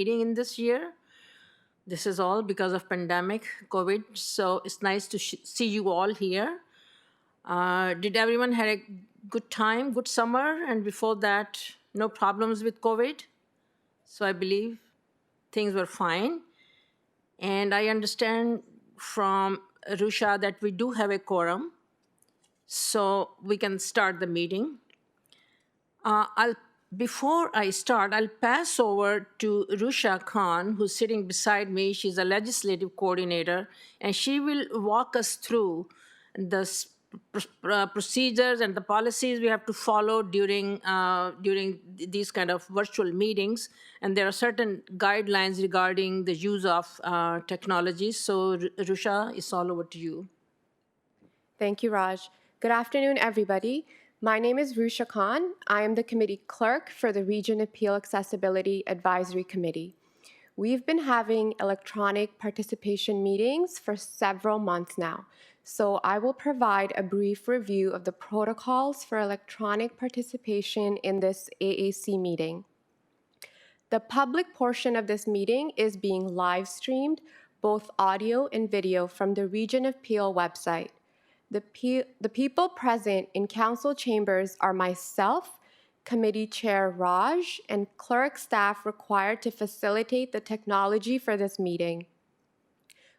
meeting in this year. This is all because of pandemic, COVID. So it's nice to see you all here. Did everyone had a good time, good summer, and before that, no problems with COVID? So I believe things were fine. And I understand from Rusha that we do have a quorum, so we can start the meeting. Before I start, I'll pass over to Rusha Khan, who's sitting beside me. She's a legislative coordinator, and she will walk us through the procedures and the policies we have to follow during these kind of virtual meetings. And there are certain guidelines regarding the use of technology. So, Rusha, it's all over to you. Thank you, Raj. Good afternoon, everybody. My name is Rusha Khan. I am the committee clerk for the Region Appeal Accessibility Advisory Committee. We've been having electronic participation meetings for several months now, so I will provide a brief review of the protocols for electronic participation in this AAC meeting. The public portion of this meeting is being live streamed, both audio and video, from the Region of Peel website. The people present in council chambers are myself, committee chair Raj, and clerk staff required to facilitate the technology for this meeting.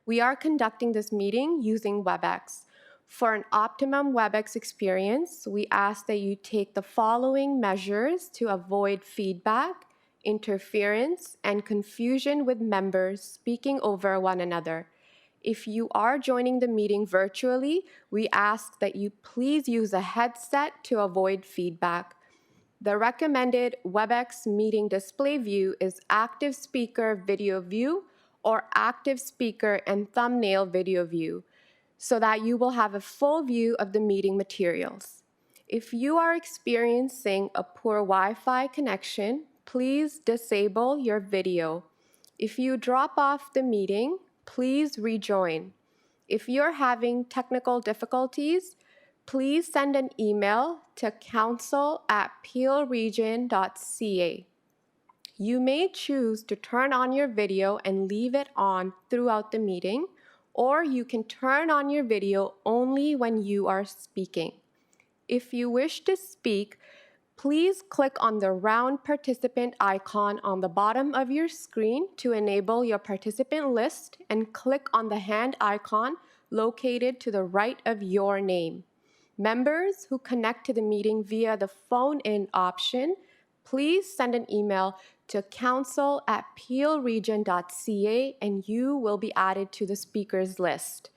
We are conducting this meeting using Webex. For an optimum Webex experience, we ask that you take the following measures to avoid feedback, interference, and confusion with members speaking over one another. If you are joining the meeting virtually, we ask that you please use a headset to avoid feedback. The recommended Webex meeting display view is active speaker video view or active speaker and thumbnail video view, so that you will have a full view of the meeting materials. If you are experiencing a poor Wi-Fi connection, please disable your video. If you drop off the meeting, please rejoin. If you're having technical difficulties, please send an email to council@peelregion.ca. You may choose to turn on your video and leave it on throughout the meeting, or you can turn on your video only when you are speaking. If you wish to speak, please click on the round participant icon on the bottom of your screen to enable your participant list, and click on the hand icon located to the right of your name. Members who connect to the meeting via the phone-in option, please send an email to council@peelregion.ca and you will be added to the speakers list.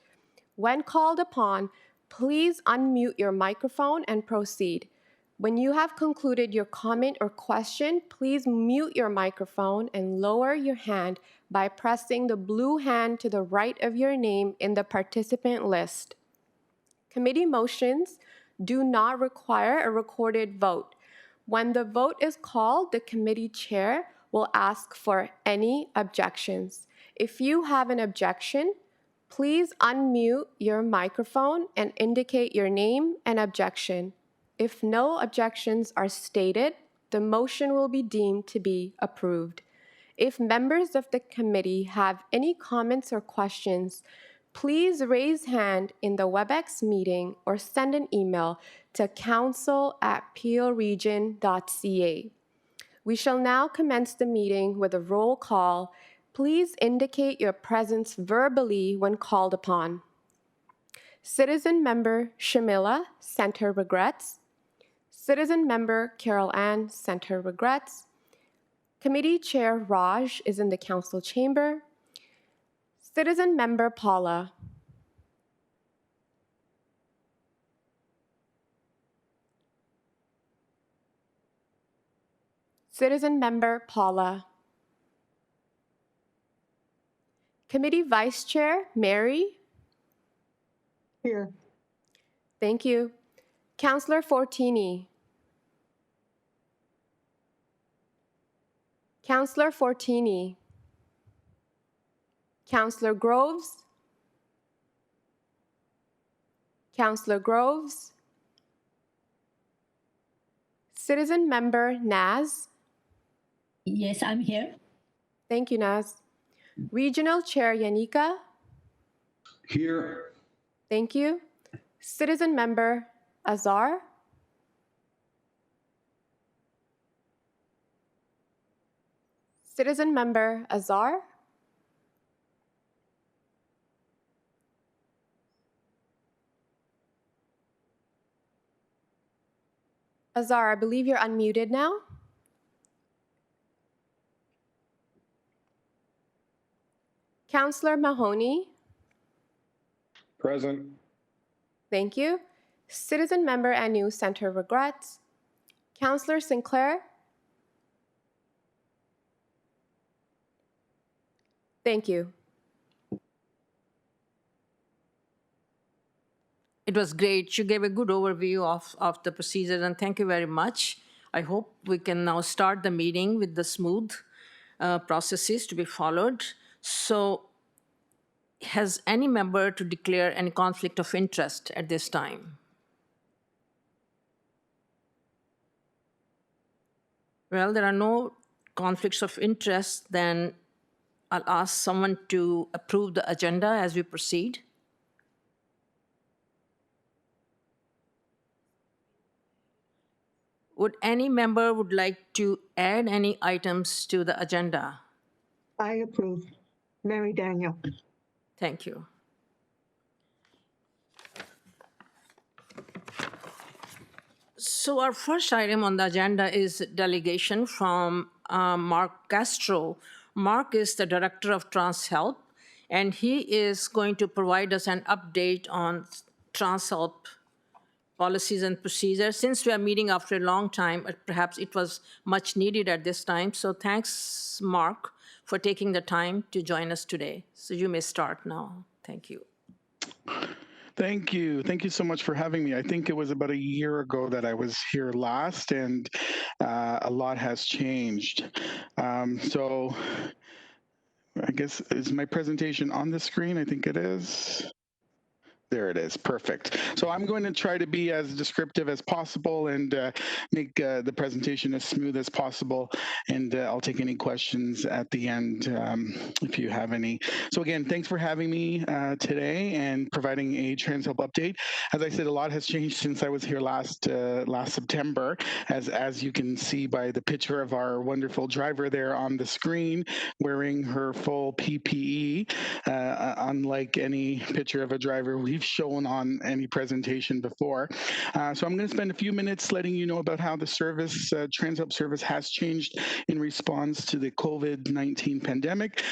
When called upon, please unmute your microphone and proceed. When you have concluded your comment or question, please mute your microphone and lower your hand by pressing the blue hand to the right of your name in the participant list. Committee motions do not require a recorded vote. When the vote is called, the committee chair will ask for any objections. If you have an objection, please unmute your microphone and indicate your name and objection. If no objections are stated, the motion will be deemed to be approved. If members of the committee have any comments or questions, please raise hand in the Webex meeting or send an email to council@peelregion.ca. We shall now commence the meeting with a roll call. Please indicate your presence verbally when called upon. Citizen Member Shamila sent her regrets. Citizen Member Carol Ann sent her regrets. Committee Chair Raj is in the council chamber. Citizen Member Paula. Citizen Member Paula. Committee Vice Chair Mary. Here. Thank you. Councillor Fortini. Councillor Fortini. Councillor Groves. Councillor Groves. Citizen Member Naz. Yes, I'm here. Thank you, Naz. Regional Chair Yanika. Here. Thank you. Citizen Member Azar. Citizen Member Azar. Azar, I believe you're unmuted now. Councillor Mahoney. Present. Thank you. Citizen Member Anu Center regrets. Councillor Sinclair. Thank you. It was great. You gave a good overview of the procedures, and thank you very much. I hope we can now start the meeting with the smooth processes to be followed. So, has any member to declare any conflict of interest at this time? Well, there are no conflicts of interest, then I'll ask someone to approve the agenda as we proceed. Would any member would like to add any items to the agenda? I approve. Mary Daniel. Thank you. So our first item on the agenda is delegation from Mark Castro. Mark is the director of TransHelp, and he is going to provide us an update on TransHelp policies and procedures. Since we are meeting after a long time, perhaps it was much needed at this time. So thanks, Mark, for taking the time to join us today. So you may start now. Thank you. Thank you. Thank you so much for having me. I think it was about a year ago that I was here last, and a lot has changed. So I guess, is my presentation on the screen? I think it is. There it is. Perfect. So I'm going to try to be as descriptive as possible and make the presentation as smooth as possible. And I'll take any questions at the end if you have any. So again, thanks for having me today and providing a TransHelp update. As I said, a lot has changed since I was here last September, as you can see by the picture of our wonderful driver there on the screen, wearing her full PPE, unlike any picture of a driver we've shown on any presentation before. So I'm going to spend a few minutes letting you know about how the service, TransHelp service, has changed in response to the COVID-19 pandemic,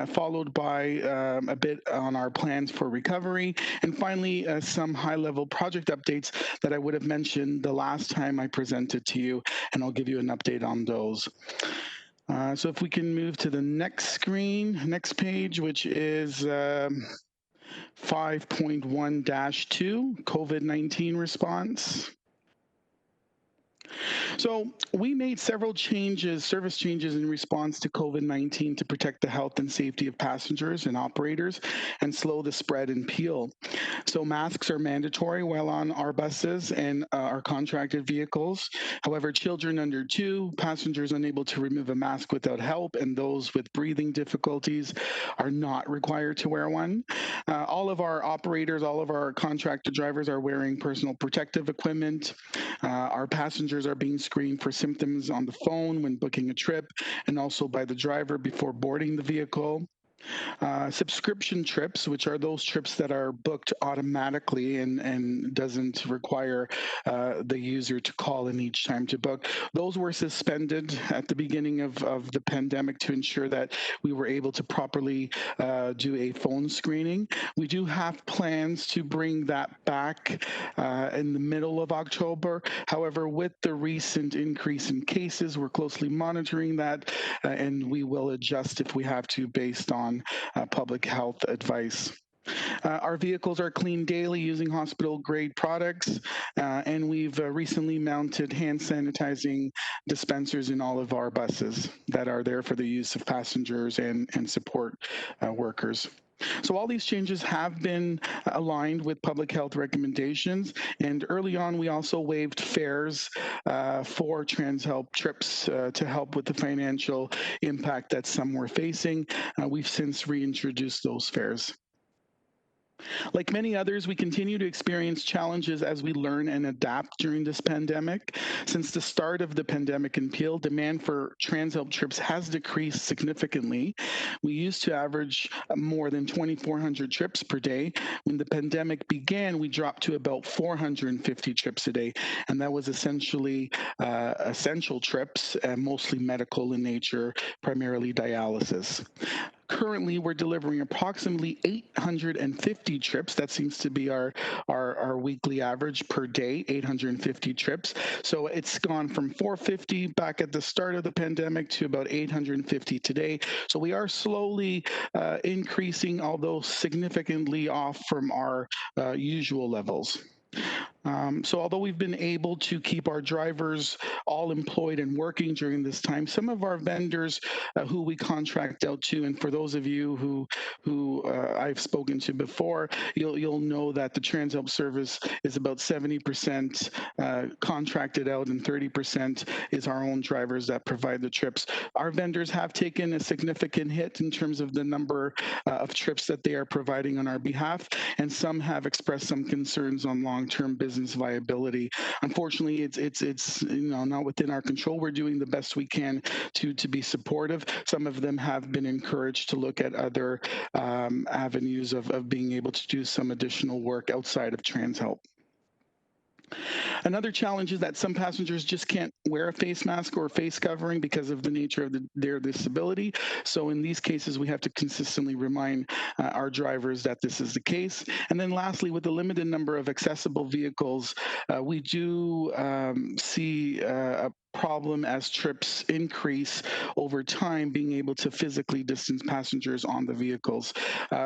followed by a bit on our plans for recovery, and finally some high-level project updates that I would have mentioned the last time I presented to you, and I'll give you an update on those. So if we can move to the next screen, next page, which is 5.1-2, COVID-19 response. So we made several changes, service changes in response to COVID-19 to protect the health and safety of passengers and operators and slow the spread in Peel. So masks are mandatory while on our buses and our contracted vehicles. However, children under 2, passengers unable to remove a mask without help, and those with breathing difficulties are not required to wear one. All of our operators, all of our contracted drivers are wearing personal protective equipment. Our passengers are being screened for symptoms on the phone when booking a trip, and also by the driver before boarding the vehicle. Subscription trips, which are those trips that are booked automatically and doesn't require the user to call in each time to book, those were suspended at the beginning of the pandemic to ensure that we were able to properly do a phone screening. We do have plans to bring that back in the middle of October. However, with the recent increase in cases, we're closely monitoring that, and we will adjust if we have to based on public health advice. Our vehicles are cleaned daily using hospital-grade products, and we've recently mounted hand sanitizing dispensers in all of our buses that are there for the use of passengers and support workers. So all these changes have been aligned with public health recommendations. And early on, we also waived fares for TransHelp trips to help with the financial impact that some were facing. We've since reintroduced those fares. Like many others, we continue to experience challenges as we learn and adapt during this pandemic. Since the start of the pandemic in Peel, demand for TransHelp trips has decreased significantly. We used to average more than 2,400 trips per day. When the pandemic began, we dropped to about 450 trips a day, and that was essentially essential trips, mostly medical in nature, primarily dialysis. Currently, we're delivering approximately 850 trips. That seems to be our weekly average per day, 850 trips. So it's gone from 450 back at the start of the pandemic to about 850 today. So we are slowly increasing, although significantly off from our usual levels. So although we've been able to keep our drivers all employed and working during this time, some of our vendors who we contract out to, and for those of you who I've spoken to before, you'll know that the TransHelp service is about 70% contracted out and 30% is our own drivers that provide the trips. Our vendors have taken a significant hit in terms of the number of trips that they are providing on our behalf, and some have expressed some concerns on long-term business viability. Unfortunately, it's not within our control. We're doing the best we can to be supportive. Some of them have been encouraged to look at other avenues of being able to do some additional work outside of TransHelp. Another challenge is that some passengers just can't wear a face mask or a face covering because of the nature of their disability. So in these cases, we have to consistently remind our drivers that this is the case. And then lastly, with the limited number of accessible vehicles, we do see a problem as trips increase over time, being able to physically distance passengers on the vehicles.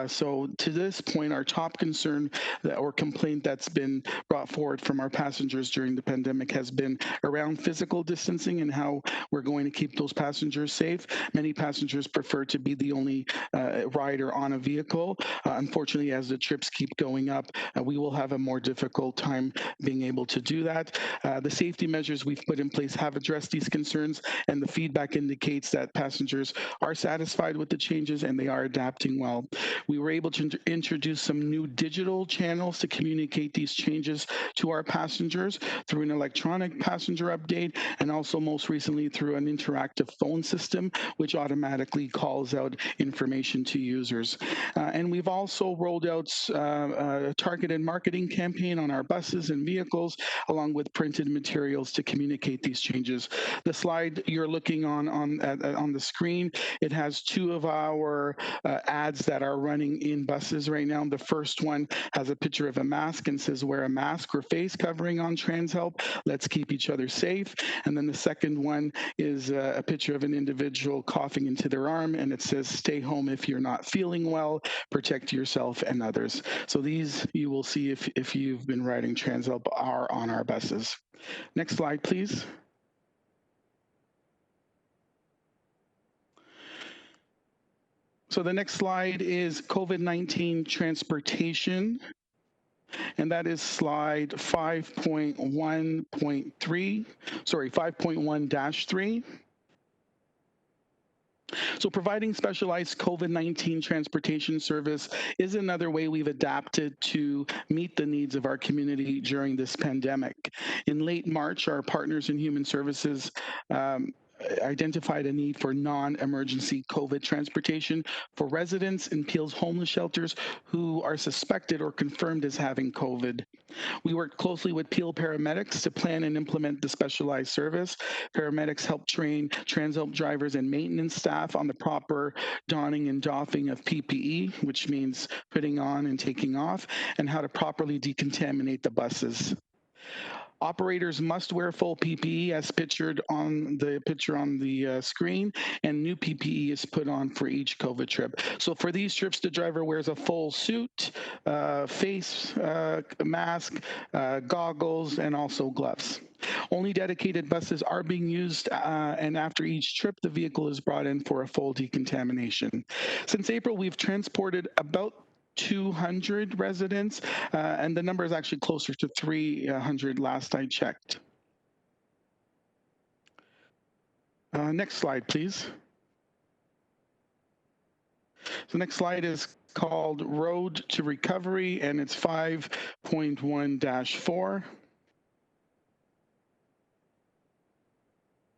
So to this point, our top concern or complaint that's been brought forward from our passengers during the pandemic has been around physical distancing and how we're going to keep those passengers safe. Many passengers prefer to be the only rider on a vehicle. Unfortunately, as the trips keep going up, we will have a more difficult time being able to do that. The safety measures we've put in place have addressed these concerns, and the feedback indicates that passengers are satisfied with the changes and they are adapting well. We were able to introduce some new digital channels to communicate these changes to our passengers through an electronic passenger update, and also most recently through an interactive phone system, which automatically calls out information to users. And we've also rolled out a targeted marketing campaign on our buses and vehicles, along with printed materials to communicate these changes. The slide you're looking on the screen, it has two of our ads that are running in buses right now. The first one has a picture of a mask and says, "Wear a mask or face covering on TransHelp. Let's keep each other safe." And then the second one is a picture of an individual coughing into their arm, and it says, "Stay home if you're not feeling well. Protect yourself and others." So these you will see if you've been riding TransHelp are on our buses. Next slide, please. So the next slide is COVID-19 transportation, and that is slide 5.1.3. So providing specialized COVID-19 transportation service is another way we've adapted to meet the needs of our community during this pandemic. In late March, our partners in human services identified a need for non-emergency COVID transportation for residents in Peel's homeless shelters who are suspected or confirmed as having COVID. We worked closely with Peel paramedics to plan and implement the specialized service. Paramedics help train TransHelp drivers and maintenance staff on the proper donning and doffing of PPE, which means putting on and taking off, and how to properly decontaminate the buses. Operators must wear full PPE as pictured on the picture on the screen, and new PPE is put on for each COVID trip. So for these trips, the driver wears a full suit, face mask, goggles, and also gloves. Only dedicated buses are being used, and after each trip, the vehicle is brought in for a full decontamination. Since April, we've transported about 200 residents, and the number is actually closer to 300 last I checked. Next slide, please. So next slide is called Road to Recovery, and it's 5.1-4.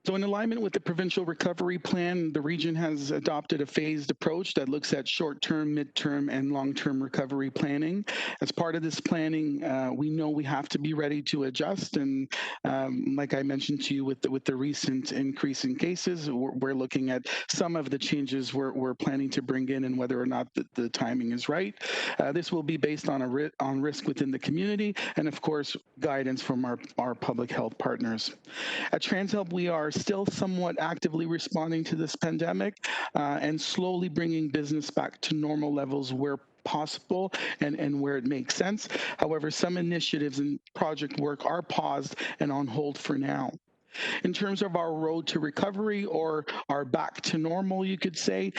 So in alignment with the provincial recovery plan, the region has adopted a phased approach that looks at short-term, mid-term, and long-term recovery planning. As part of this planning, we know we have to be ready to adjust. And like I mentioned to you with the recent increase in cases, we're looking at some of the changes we're planning to bring in and whether or not the timing is right. This will be based on on risk within the community and, of course, guidance from our public health partners. At TransHelp, we are still somewhat actively responding to this pandemic and slowly bringing business back to normal levels where possible and where it makes sense. However, some initiatives and project work are paused and on hold for now. In terms of our road to recovery or our back to normal, you could say,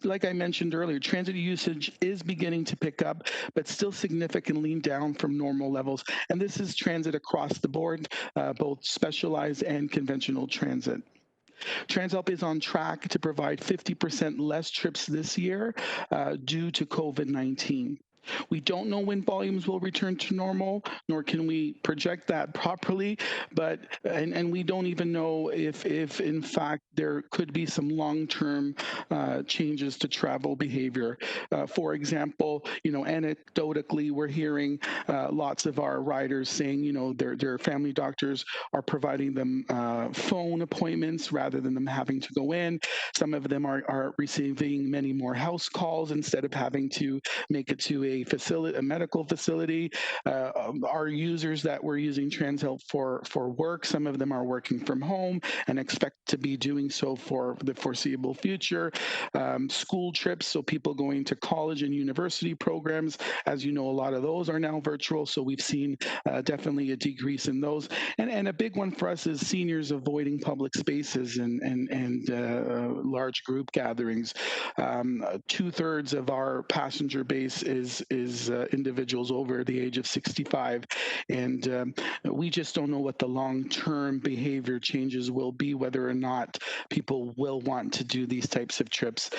like I mentioned earlier, transit usage is beginning to pick up, but still significantly down from normal levels. And this is transit across the board, both specialized and conventional transit. TransHelp is on track to provide 50% less trips this year due to COVID-19. We don't know when volumes will return to normal, nor can we project that properly. But and we don't even know if in fact there could be some long-term changes to travel behavior. For example, anecdotally, we're hearing lots of our riders saying, their family doctors are providing them phone appointments rather than them having to go in. Some of them are receiving many more house calls instead of having to make it to a medical facility. Our users that were using TransHelp for work, some of them are working from home and expect to be doing so for the foreseeable future. School trips, so people going to college and university programs, as you know, a lot of those are now virtual, so we've seen definitely a decrease in those. And a big one for us is seniors avoiding public spaces and large group gatherings. 2/3 of our passenger base is individuals over the age of 65, and we just don't know what the long-term behavior changes will be, whether or not people will want to do these types of trips,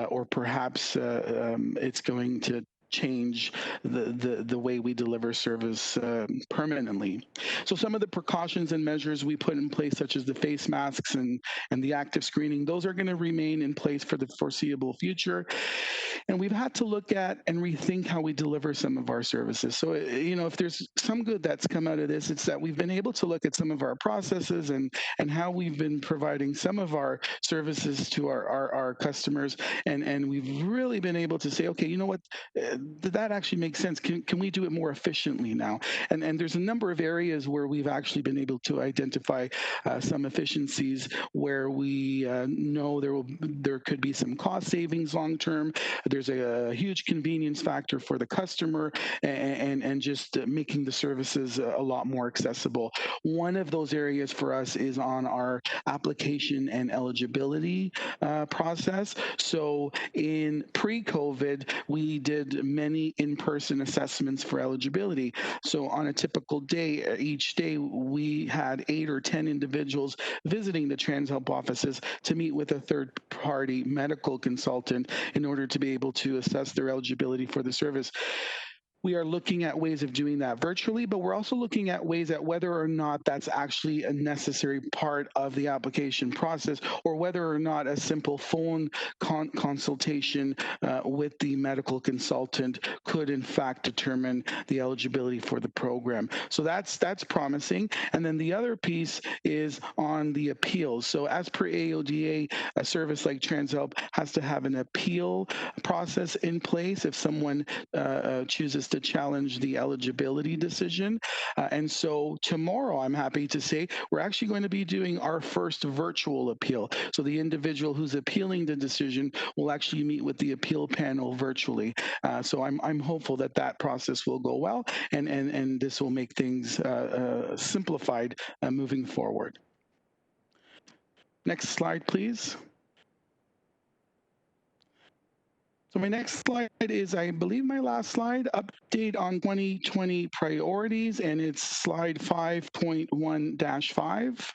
or perhaps it's going to change the way we deliver service permanently. So some of the precautions and measures we put in place, such as the face masks and the active screening, those are going to remain in place for the foreseeable future. And we've had to look at and rethink how we deliver some of our services. So, if there's some good that's come out of this, it's that we've been able to look at some of our processes and how we've been providing some of our services to our customers. And we've really been able to say, okay, you know what, that actually makes sense. Can we do it more efficiently now? And there's a number of areas where we've actually been able to identify some efficiencies where we know there could be some cost savings long term. There's a huge convenience factor for the customer and just making the services a lot more accessible. One of those areas for us is on our application and eligibility process. So in pre-COVID, we did many in-person assessments for eligibility. So on a typical day, each day, we had 8 or 10 individuals visiting the TransHelp offices to meet with a third-party medical consultant in order to be able to assess their eligibility for the service. We are looking at ways of doing that virtually, but we're also looking at ways at whether or not that's actually a necessary part of the application process, or whether or not a simple phone consultation with the medical consultant could in fact determine the eligibility for the program. So that's promising. And then the other piece is on the appeals. So as per AODA, a service like TransHelp has to have an appeal process in place if someone chooses to challenge the eligibility decision. And so tomorrow, I'm happy to say, we're actually going to be doing our first virtual appeal. So the individual who's appealing the decision will actually meet with the appeal panel virtually. So I'm hopeful that that process will go well, and this will make things simplified moving forward. Next slide, please. So my next slide is, I believe, my last slide, update on 2020 priorities, and it's slide 5.1-5.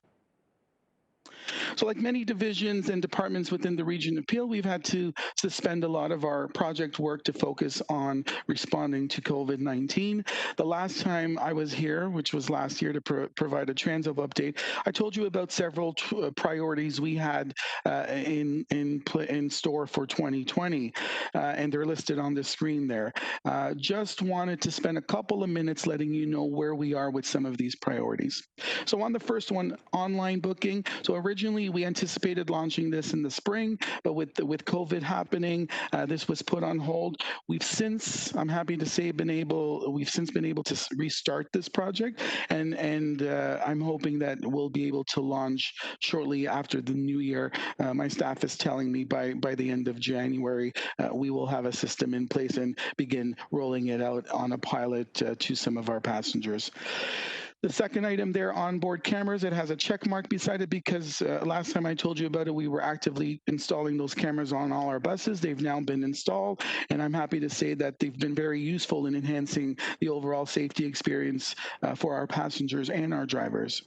So like many divisions and departments within the Region of Peel, we've had to suspend a lot of our project work to focus on responding to COVID-19. The last time I was here, which was last year, to provide a Transhub update, I told you about several priorities we had in store for 2020, and they're listed on the screen there. Just wanted to spend a couple of minutes letting you know where we are with some of these priorities. So on the first one, online booking. So originally we anticipated launching this in the spring, but with COVID happening, this was put on hold. We've since, I'm happy to say, we've since been able to restart this project, and I'm hoping that we'll be able to launch shortly after the new year. My staff is telling me by the end of January, we will have a system in place and begin rolling it out on a pilot to some of our passengers. The second item there, onboard cameras, it has a check mark beside it because last time I told you about it, we were actively installing those cameras on all our buses. They've now been installed, and I'm happy to say that they've been very useful in enhancing the overall safety experience for our passengers and our drivers.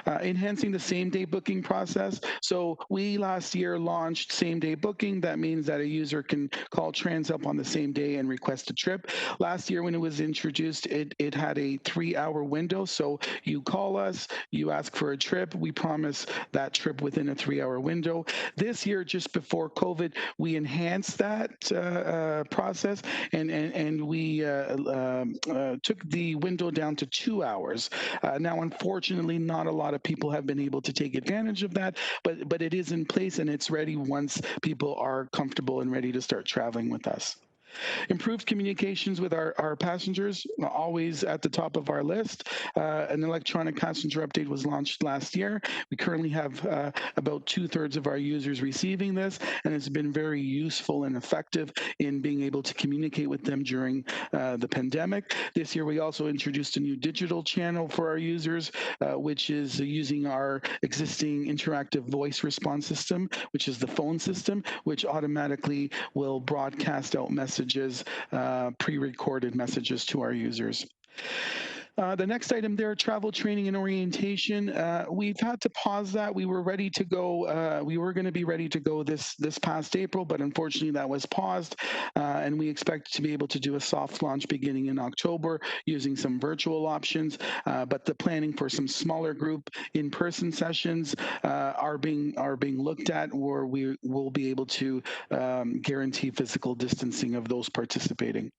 Enhancing the same-day booking process. So we last year launched same-day booking. That means that a user can call Transhub on the same day and request a trip. Last year when it was introduced, it had a 3-hour window. So you call us, you ask for a trip, we promise that trip within a 3-hour window. This year, just before COVID, we enhanced that process, and we took the window down to 2 hours. Now, unfortunately, not a lot of people have been able to take advantage of that, but it is in place and it's ready once people are comfortable and ready to start traveling with us. Improved communications with our passengers, always at the top of our list. An electronic passenger update was launched last year. We currently have about 2/3 of our users receiving this, and it's been very useful and effective in being able to communicate with them during the pandemic. This year, we also introduced a new digital channel for our users, which is using our existing interactive voice response system, which is the phone system, which automatically will broadcast out messages, pre-recorded messages to our users. The next item there, travel training and orientation. We've had to pause that. We were ready to go. We were going to be ready to go this past April, but unfortunately that was paused. And we expect to be able to do a soft launch beginning in October using some virtual options. But the planning for some smaller group in-person sessions are being looked at, where we will be able to guarantee physical distancing of those participating.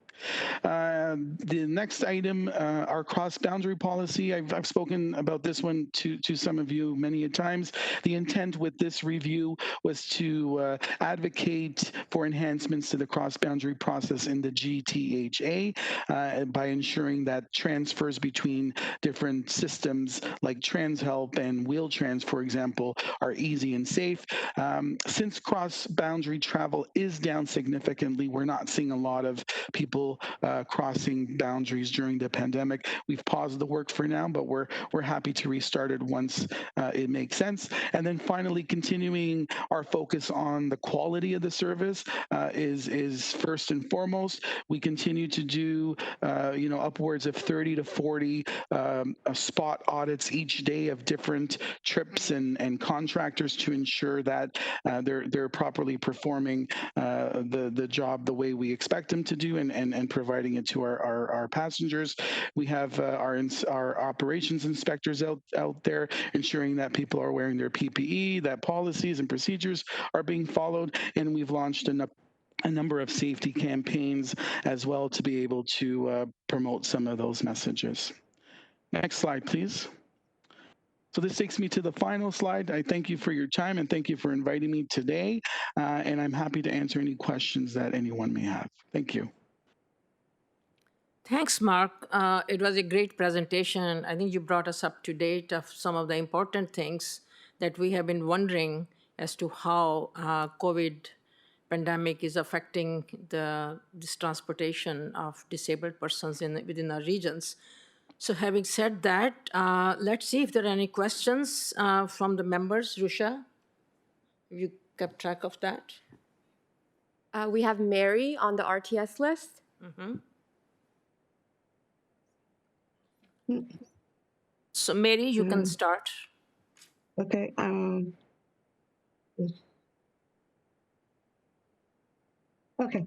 The next item, our cross-boundary policy. I've spoken about this one to some of you many a times. The intent with this review was to advocate for enhancements to the cross-boundary process in the GTHA by ensuring that transfers between different systems like TransHelp and Wheel-Trans, for example, are easy and safe. Since cross-boundary travel is down significantly, we're not seeing a lot of people crossing boundaries during the pandemic. We've paused the work for now, but we're happy to restart it once it makes sense. And then finally, continuing our focus on the quality of the service is first and foremost. We continue to do upwards of 30 to 40 spot audits each day of different trips and contractors to ensure that they're properly performing the job the way we expect them to do, and providing it to our passengers. We have our operations inspectors out there ensuring that people are wearing their PPE, that policies and procedures are being followed, and we've launched a number of safety campaigns as well to be able to promote some of those messages. Next slide, please. So this takes me to the final slide. I thank you for your time and thank you for inviting me today. And I'm happy to answer any questions that anyone may have. Thank you. Thanks, Mark. It was a great presentation. I think you brought us up to date of some of the important things that we have been wondering as to how COVID pandemic is affecting this transportation of disabled persons within our regions. So having said that, let's see if there are any questions from the members. Rusha, have you kept track of that? We have Mary on the RTS list. So Mary, you can Mm. start. Okay. Okay.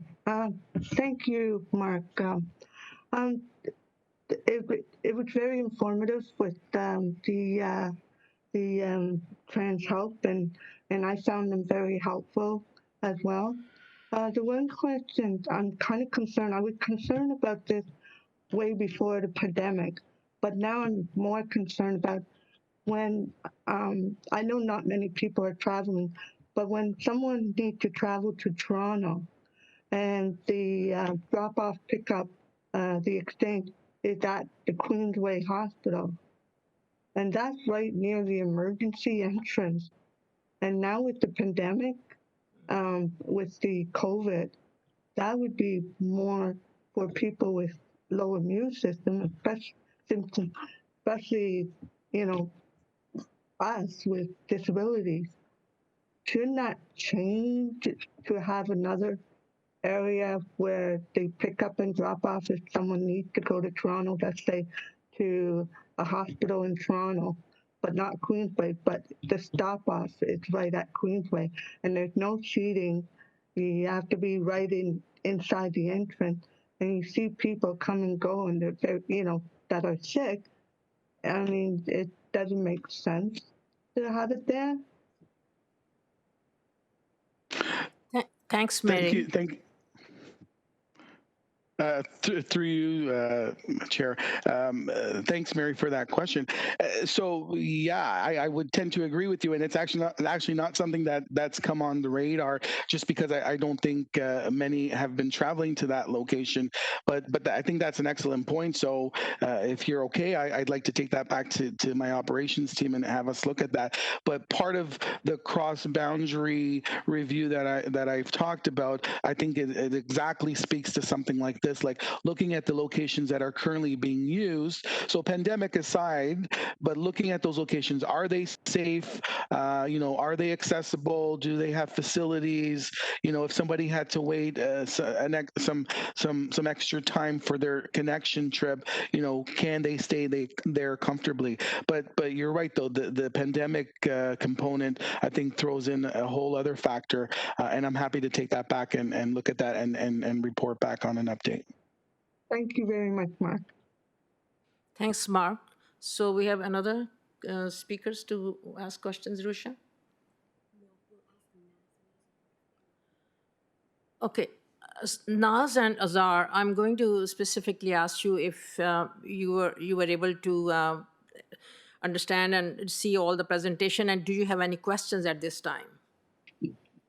Thank you, Mark. It was very informative with the trans help, and I found them very helpful as well. The one question I'm kind of concerned. I was concerned about this way before the pandemic, but now I'm more concerned about when I know not many people are traveling, but when someone needs to travel to Toronto and the drop-off pickup, the exchange is at the Queensway Hospital, and that's right near the emergency entrance. And now with the pandemic, with the COVID, that would be more for people with low immune system, especially you know us with disabilities. Shouldn't that change to have another area where they pick up and drop off if someone needs to go to Toronto, let's say to a hospital in Toronto, but not Queensway, but the stop off is right at Queensway, and there's no cheating. You have to be right inside the entrance, and you see people come and go, and they're that are sick. I mean, it doesn't make sense to have it there. Thanks, Thank Mary. you. Through you, Chair. Thanks, Mary, for that question. So, yeah, I would tend to agree with you, and it's actually not something that's come on the radar, just because I don't think many have been traveling to that location. But I think that's an excellent point. So, if you're okay, I'd like to take that back to my operations team and have us look at that. But part of the cross-boundary review that I've talked about, I think it exactly speaks to something like this, like looking at the locations that are currently being used. So pandemic aside, but looking at those locations, are they safe? Are they accessible? Do they have facilities? If somebody had to wait some extra time for their connection trip, can they stay there comfortably? But you're right though, the pandemic component I think throws in a whole other factor, and I'm happy to take that back and look at that and report back on an update. Thank you very much, Mark. Thanks, Mark. So we have another speakers to ask questions, Rusha? Okay. Naz and Azar, I'm going to specifically ask you if you were able to understand and see all the presentation, and do you have any questions at this time?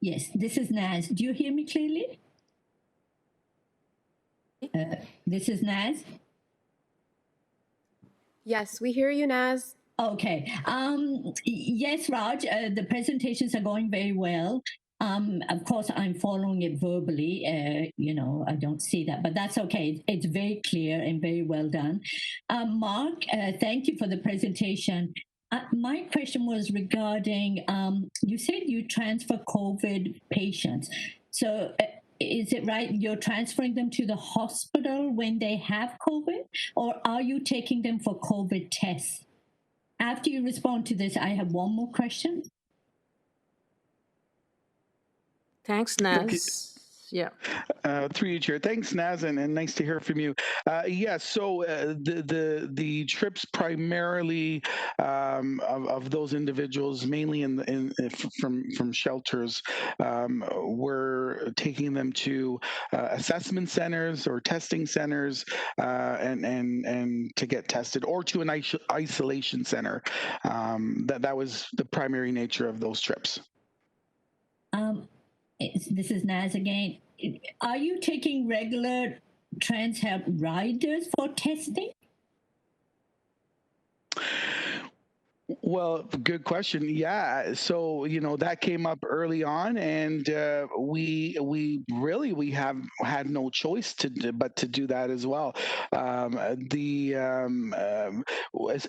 Yes, this is Naz. Do you hear me clearly? This is Naz. Yes, we hear you, Naz. Okay. Yes, Raj, the presentations are going very well. Of course, I'm following it verbally. I don't see that, but that's okay. It's very clear and very well done. Mark, thank you for the presentation. My question was regarding, you said you transfer COVID patients. So is it right you're transferring them to the hospital when they have COVID, or are you taking them for COVID tests? After you respond to this, I have one more question. Thanks, Naz. Okay. Yeah. Through you, Chair. Thanks, Naz, and nice to hear from you. So the trips primarily of those individuals, mainly from shelters, we're taking them to assessment centers or testing centers, and to get tested, or to an isolation center. That was the primary nature of those trips. This is Naz again. Are you taking regular trans help riders for testing? Well, good question. Yeah, so that came up early on, and we have had no choice but to do that as well.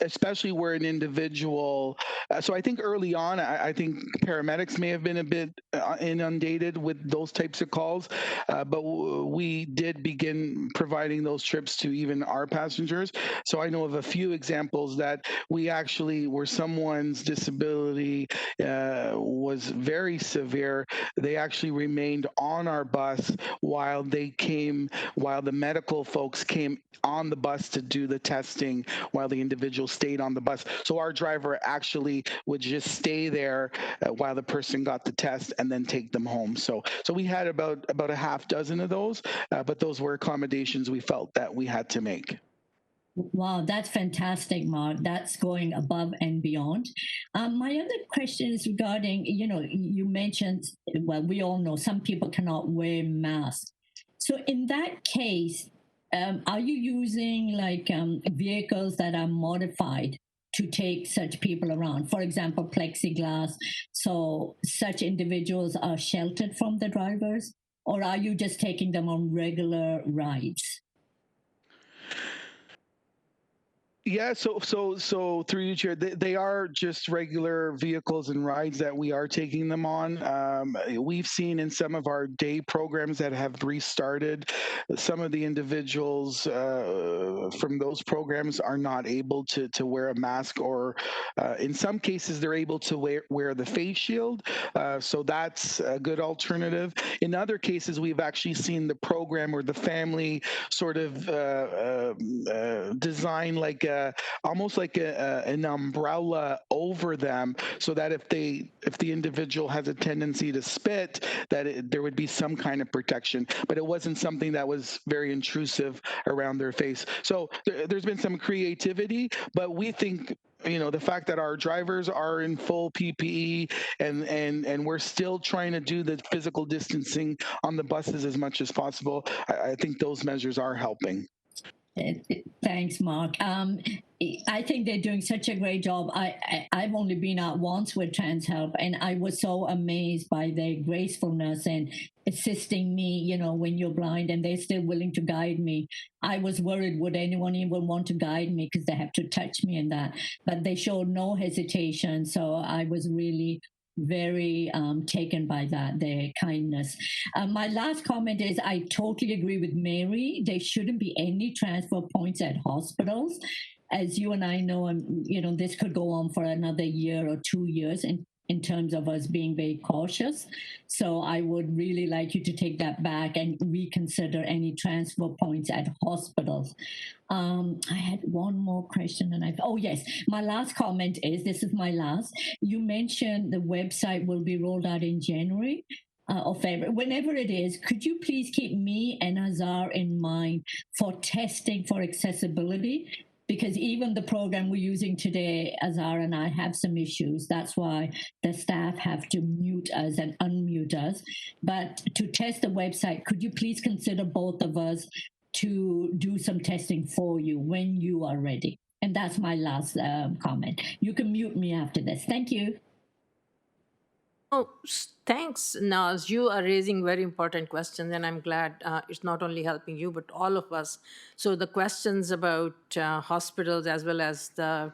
Especially where an individual. So I think early on, I think paramedics may have been a bit inundated with those types of calls, but we did begin providing those trips to even our passengers. So I know of a few examples that we actually were someone's disability was very severe. They actually remained on our bus while the medical folks came on the bus to do the testing while the individual stayed on the bus. So our driver actually would just stay there while the person got the test and then take them home. So we had about a half dozen of those, but those were accommodations we felt that we had to make. Wow, that's fantastic, Mark. That's going above and beyond. My other question is regarding, you mentioned, well, we all know some people cannot wear masks. So in that case, are you using like vehicles that are modified to take such people around? For example, plexiglass. So such individuals are sheltered from the drivers, or are you just taking them on regular rides? Yeah, so through you, Chair, they are just regular vehicles and rides that we are taking them on. We've seen in some of our day programs that have restarted, some of the individuals from those programs are not able to wear a mask, or in some cases they're able to wear the face shield. So that's a good alternative. In other cases, we've actually seen the program or the family sort of design like almost like an umbrella over them, so that if the individual has a tendency to spit, that there would be some kind of protection. But it wasn't something that was very intrusive around their face. So there's been some creativity, but we think the fact that our drivers are in full PPE and we're still trying to do the physical distancing on the buses as much as possible, I think those measures are helping. Thanks, Mark. I think they're doing such a great job. I've only been out once with Trans Help, and I was so amazed by their gracefulness and assisting me, when you're blind, and they're still willing to guide me. I was worried, would anyone even want to guide me, because they have to touch me and that, but they showed no hesitation. So I was really very taken by that, their kindness. My last comment is I totally agree with Mary. There shouldn't be any transfer points at hospitals. As you and I know, this could go on for another year or 2 years in terms of us being very cautious. So I would really like you to take that back and reconsider any transfer points at hospitals. I had one more question, and oh yes, my last comment is, this is my last. You mentioned the website will be rolled out in January. Or February, whenever it is, could you please keep me and Azar in mind for testing for accessibility? Because even the program we're using today, Azar and I have some issues. That's why the staff have to mute us and unmute us. But to test the website, could you please consider both of us to do some testing for you when you are ready? And that's my last comment. You can mute me after this. Thank you. Oh, thanks, Naz. You are raising very important questions, and I'm glad it's not only helping you, but all of us. So the questions about hospitals as well as the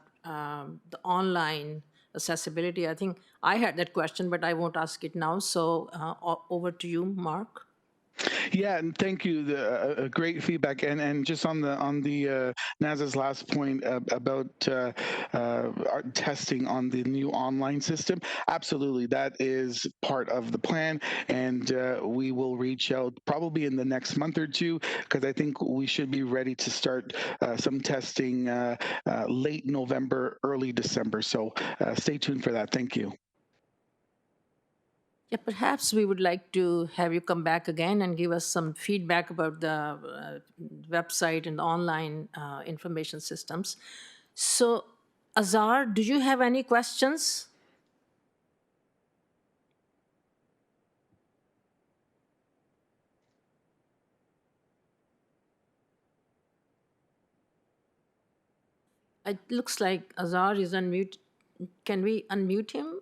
online accessibility, I think I had that question, but I won't ask it now. So over to you, Mark. Yeah, and thank you. Great feedback. And just on the Naz's last point about our testing on the new online system, absolutely, that is part of the plan, and we will reach out probably in the next month or two, because I think we should be ready to start some testing late November, early December. So stay tuned for that. Thank you. Yeah, perhaps we would like to have you come back again and give us some feedback about the website and online information systems. So, Azar, do you have any questions? It looks like Azar is unmute. Can we unmute him?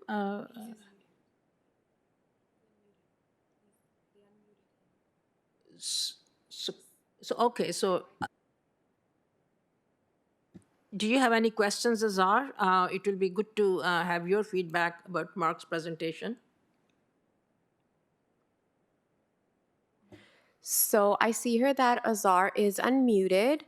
So, so okay. So, do you have any questions, Azar? It will be good to have your feedback about Mark's presentation. So I see here that Azar is unmuted.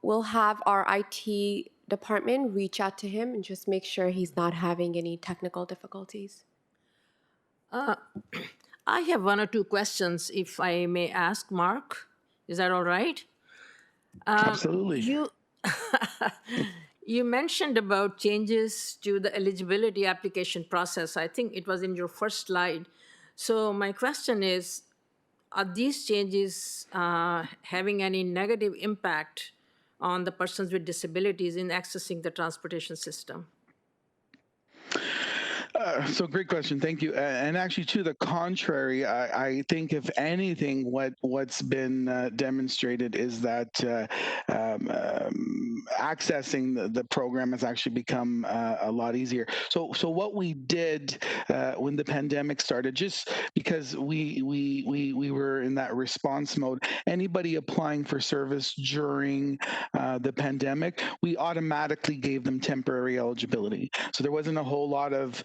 We'll have our IT department reach out to him and just make sure he's not having any technical difficulties. I have one or two questions, if I may ask, Mark. Is that all right? Absolutely. You you mentioned about changes to the eligibility application process. I think it was in your first slide. So my question is, are these changes having any negative impact on the persons with disabilities in accessing the transportation system? So great question, thank you. And actually, to the contrary, I think if anything, what's been demonstrated is that accessing the program has actually become a lot easier. So what we did when the pandemic started, just because we were in that response mode, anybody applying for service during the pandemic, we automatically gave them temporary eligibility. So there wasn't a whole lot of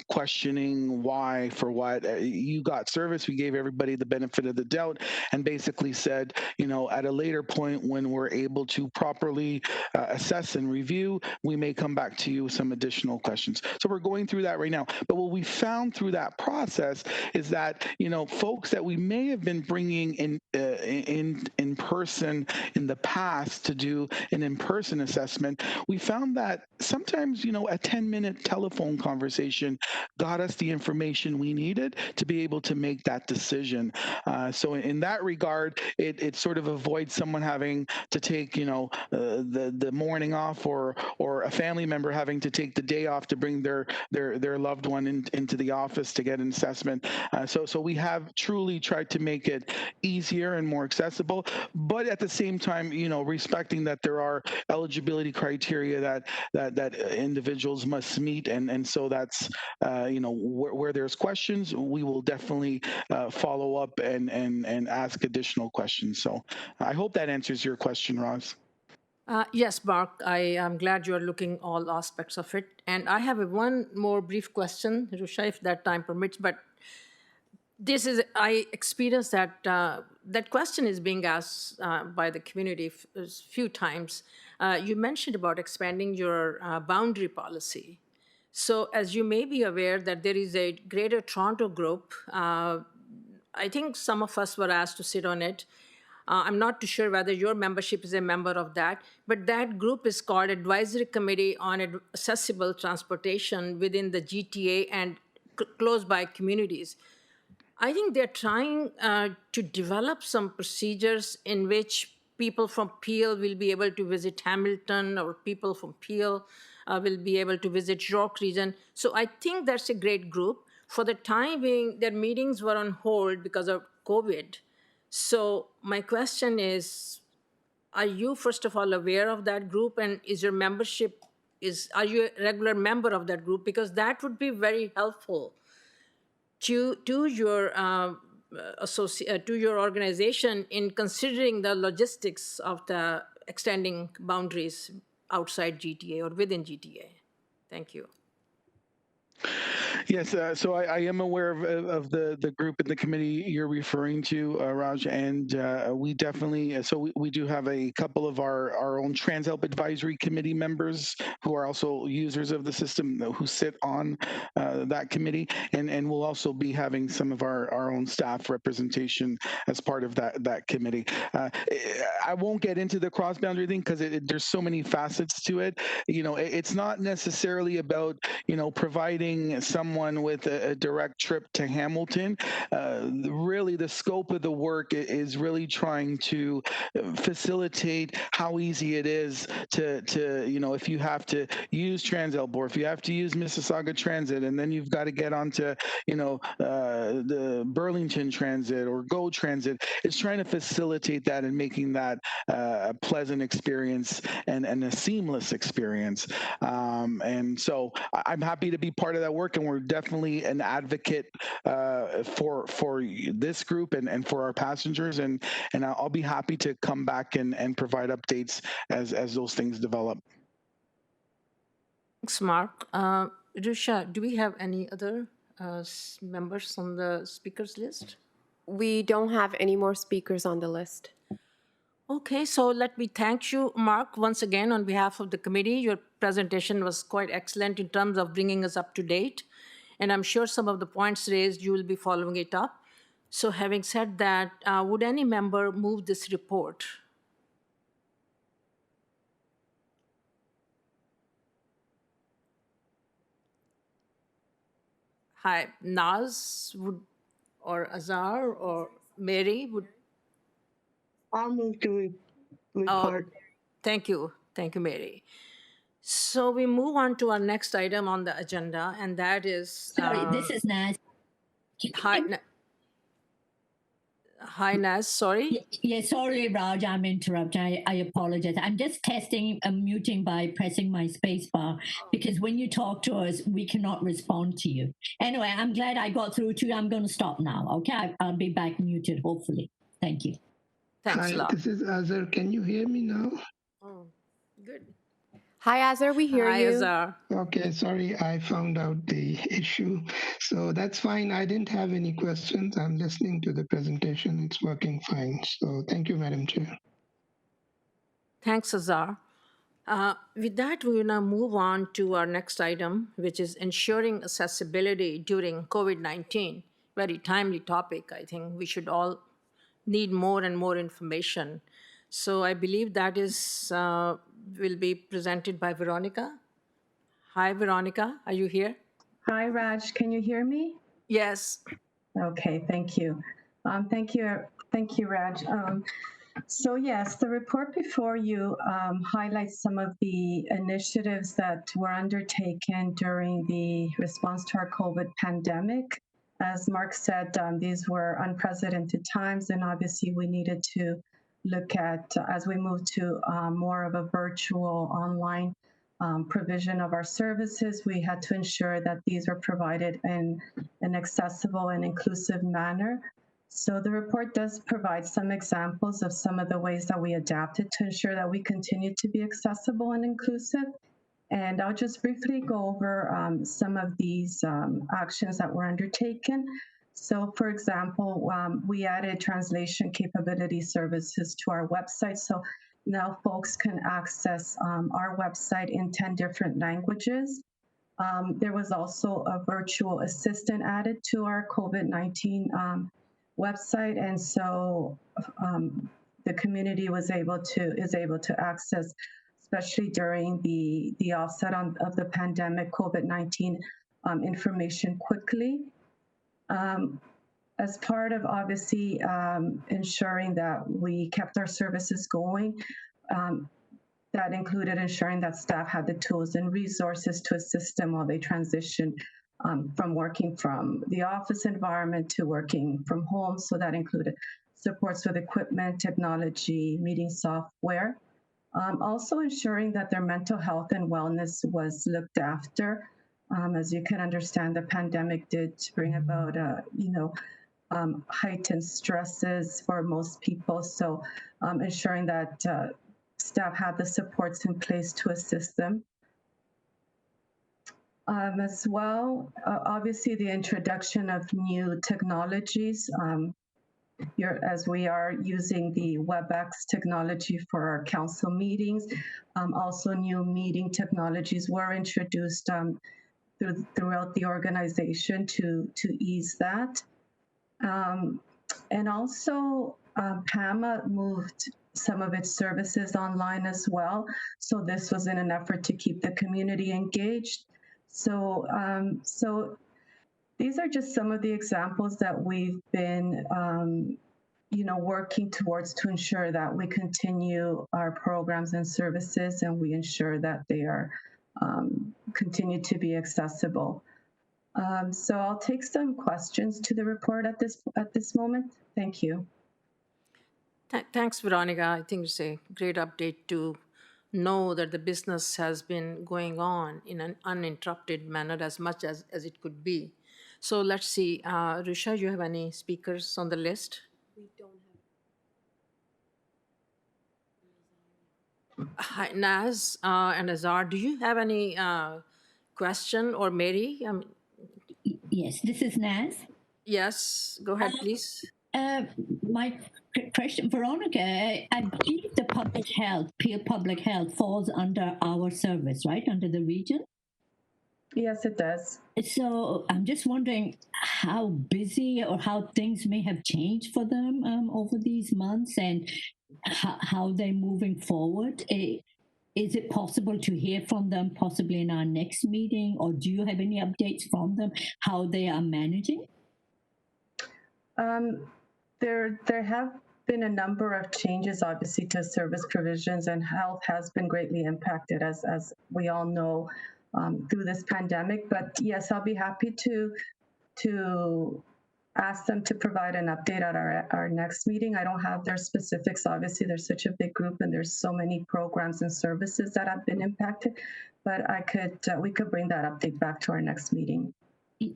questioning why for what. You got service. We gave everybody the benefit of the doubt and basically said, at a later point when we're able to properly assess and review, we may come back to you with some additional questions. So we're going through that right now. But what we found through that process is that, folks that we may have been bringing in person in the past to do an in-person assessment, we found that sometimes, a 10-minute telephone conversation got us the information we needed to be able to make that decision. So in that regard, it sort of avoids someone having to take, the morning off, or a family member having to take the day off to bring their loved one into the office to get an assessment. So we have truly tried to make it easier and more accessible, but at the same time, respecting that there are eligibility criteria that individuals must meet, and so that's where there's questions, we will definitely follow up and ask additional questions. So I hope that answers your question, Roz. Yes, Mark, I am glad you are looking all aspects of it. And I have one more brief question, Rusha, if that time permits. But I experienced that that question is being asked by the community a few times. You mentioned about expanding your boundary policy. So as you may be aware that there is a Greater Toronto group, I think some of us were asked to sit on it. I'm not too sure whether your membership is a member of that, but that group is called Advisory Committee on Accessible Transportation within the GTA and close by communities. I think they're trying to develop some procedures in which people from Peel will be able to visit Hamilton, or people from Peel will be able to visit York region. So I think that's a great group. For the time being, their meetings were on hold because of COVID. So my question is, are you first of all aware of that group, and is your membership are you a regular member of that group? Because that would be very helpful to your to your organization in considering the logistics of the extending boundaries outside GTA or within GTA. Thank you. Yes, so I am aware of the group and the committee you're referring to, Raj, and we definitely, we do have a couple of our own TransHelp Advisory Committee members who are also users of the system who sit on that committee, and we'll also be having some of our own staff representation as part of that committee. I won't get into the cross-boundary thing because there's so many facets to it. It's not necessarily about, providing having someone with a direct trip to Hamilton, really the scope of the work is really trying to facilitate how easy it is to if you have to use Transalp or if you have to use Mississauga Transit, and then you've got to get onto the Burlington Transit or Go Transit. It's trying to facilitate that and making that a pleasant experience and a seamless experience. And so I'm happy to be part of that work, and we're definitely an advocate for this group and for our passengers. And I'll be happy to come back and provide updates as those things develop. Thanks, Mark. Rusha, do we have any other members on the speakers list? We don't have any more speakers on the list. Okay, so let me thank you, Mark, once again on behalf of the committee. Your presentation was quite excellent in terms of bringing us up to date. And I'm sure some of the points raised, you will be following it up. So having said that, would any member move this report? Hi, Naz would, or Azar, or Mary would. I'll move to report. Thank you, Mary. So we move on to our next item on the agenda, and that is. Sorry, this is Naz. Hi, Naz. Sorry. Yeah, sorry, Raj, I'm interrupting. I apologize. I'm just testing muting by pressing my space bar because when you talk to us, we cannot respond to you. Anyway, I'm glad I got through to you. I'm going to stop now. Okay, I'll be back muted, hopefully. Thank you. Thanks a lot. This is Azar. Can you hear me now? Oh, good. Hi, Azar, we hear Hi, you. Azar. Okay, sorry, I found out the issue. So that's fine. I didn't have any questions. I'm listening to the presentation. It's working fine. So thank you, Madam Chair. Thanks, Azar. With that, we will now move on to our next item, which is ensuring accessibility during COVID-19. Very timely topic. I think we should all need more and more information. So I believe that is will be presented by Veronica. Hi, Veronica. Are you here? Hi, Raj. Can you hear me? Yes. Okay, thank you. Thank you, Raj. So yes, the report before you highlights some of the initiatives that were undertaken during the response to our COVID pandemic. As Mark said, these were unprecedented times, and obviously we needed to look at, as we move to more of a virtual online provision of our services, we had to ensure that these were provided in an accessible and inclusive manner. So the report does provide some examples of some of the ways that we adapted to ensure that we continue to be accessible and inclusive. And I'll just briefly go over some of these actions that were undertaken. So for example, we added translation capability services to our website. So now folks can access our website in 10 different languages. There was also a virtual assistant added to our COVID-19 website, and so the community is able to access, especially during the offset of the pandemic, COVID-19 information quickly. As part of obviously ensuring that we kept our services going, that included ensuring that staff had the tools and resources to assist them while they transition from working from the office environment to working from home. So that included supports with equipment, technology, meeting software. Also ensuring that their mental health and wellness was looked after. As you can understand, the pandemic did bring about, heightened stresses for most people. So ensuring that staff had the supports in place to assist them. As well, obviously the introduction of new technologies, as we are using the Webex technology for our council meetings. Also new meeting technologies were introduced throughout the organization to ease that. And also PAMA moved some of its services online as well. So this was in an effort to keep the community engaged. So these are just some of the examples that we've been, working towards to ensure that we continue our programs and services, and we ensure that they are continue to be accessible. So I'll take some questions to the report at this moment. Thank you. Thanks, Veronica. I think it's a great update to know that the business has been going on in an uninterrupted manner as much as it could be. So let's see. Risha, you have any speakers on the list? Hi, Naz and Azar, do you have any question, or Mary? Yes, this is Naz. Yes, go ahead, please. My question, Veronica, I believe the public health, peer public health, falls under our service, right? Under the region? Yes, it does. So I'm just wondering how busy or how things may have changed for them over these months, and how they're moving forward. Is it possible to hear from them possibly in our next meeting, or do you have any updates from them, how they are managing? There have been a number of changes, obviously, to service provisions, and health has been greatly impacted, as we all know, through this pandemic. But yes, I'll be happy to ask them to provide an update at our next meeting. I don't have their specifics. Obviously, there's such a big group, and there's so many programs and services that have been impacted. But we could bring that update back to our next meeting.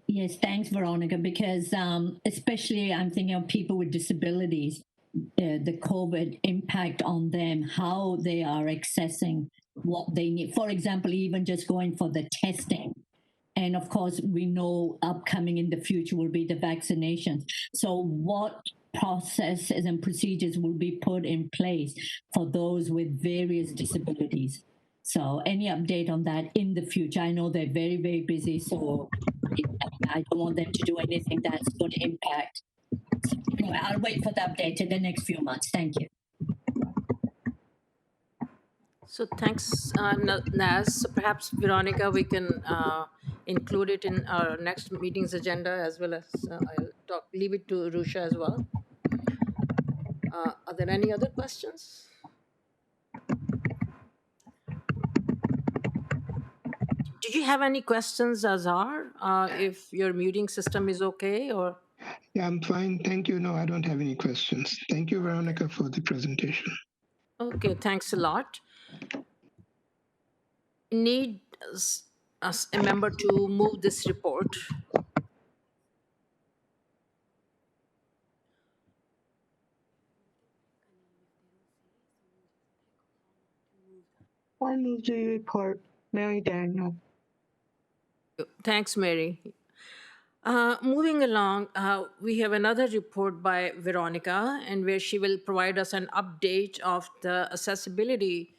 Yes, thanks, Veronica, because especially I'm thinking of people with disabilities, the COVID impact on them, how they are accessing what they need. For example, even just going for the testing. And of course, we know upcoming in the future will be the vaccinations. So what processes and procedures will be put in place for those with various disabilities? So any update on that in the future? I know they're very, very busy, so I don't want them to do anything that's going to impact. So, anyway, I'll wait for the update in the next few months. Thank you. So thanks, Naz. So perhaps, Veronica, we can include it in our next meeting's agenda, as well as I'll leave it to Rusha as well. Are there any other questions? Do you have any questions, Azar? If your muting system is okay, or? Yeah, I'm fine. Thank you. No, I don't have any questions. Thank you, Veronica, for the presentation. Okay, thanks a lot. Need a member to move this report. I move the report, Mary Daniel. Thanks, Mary. Moving along, we have another report by Veronica, and where she will provide us an update of the accessibility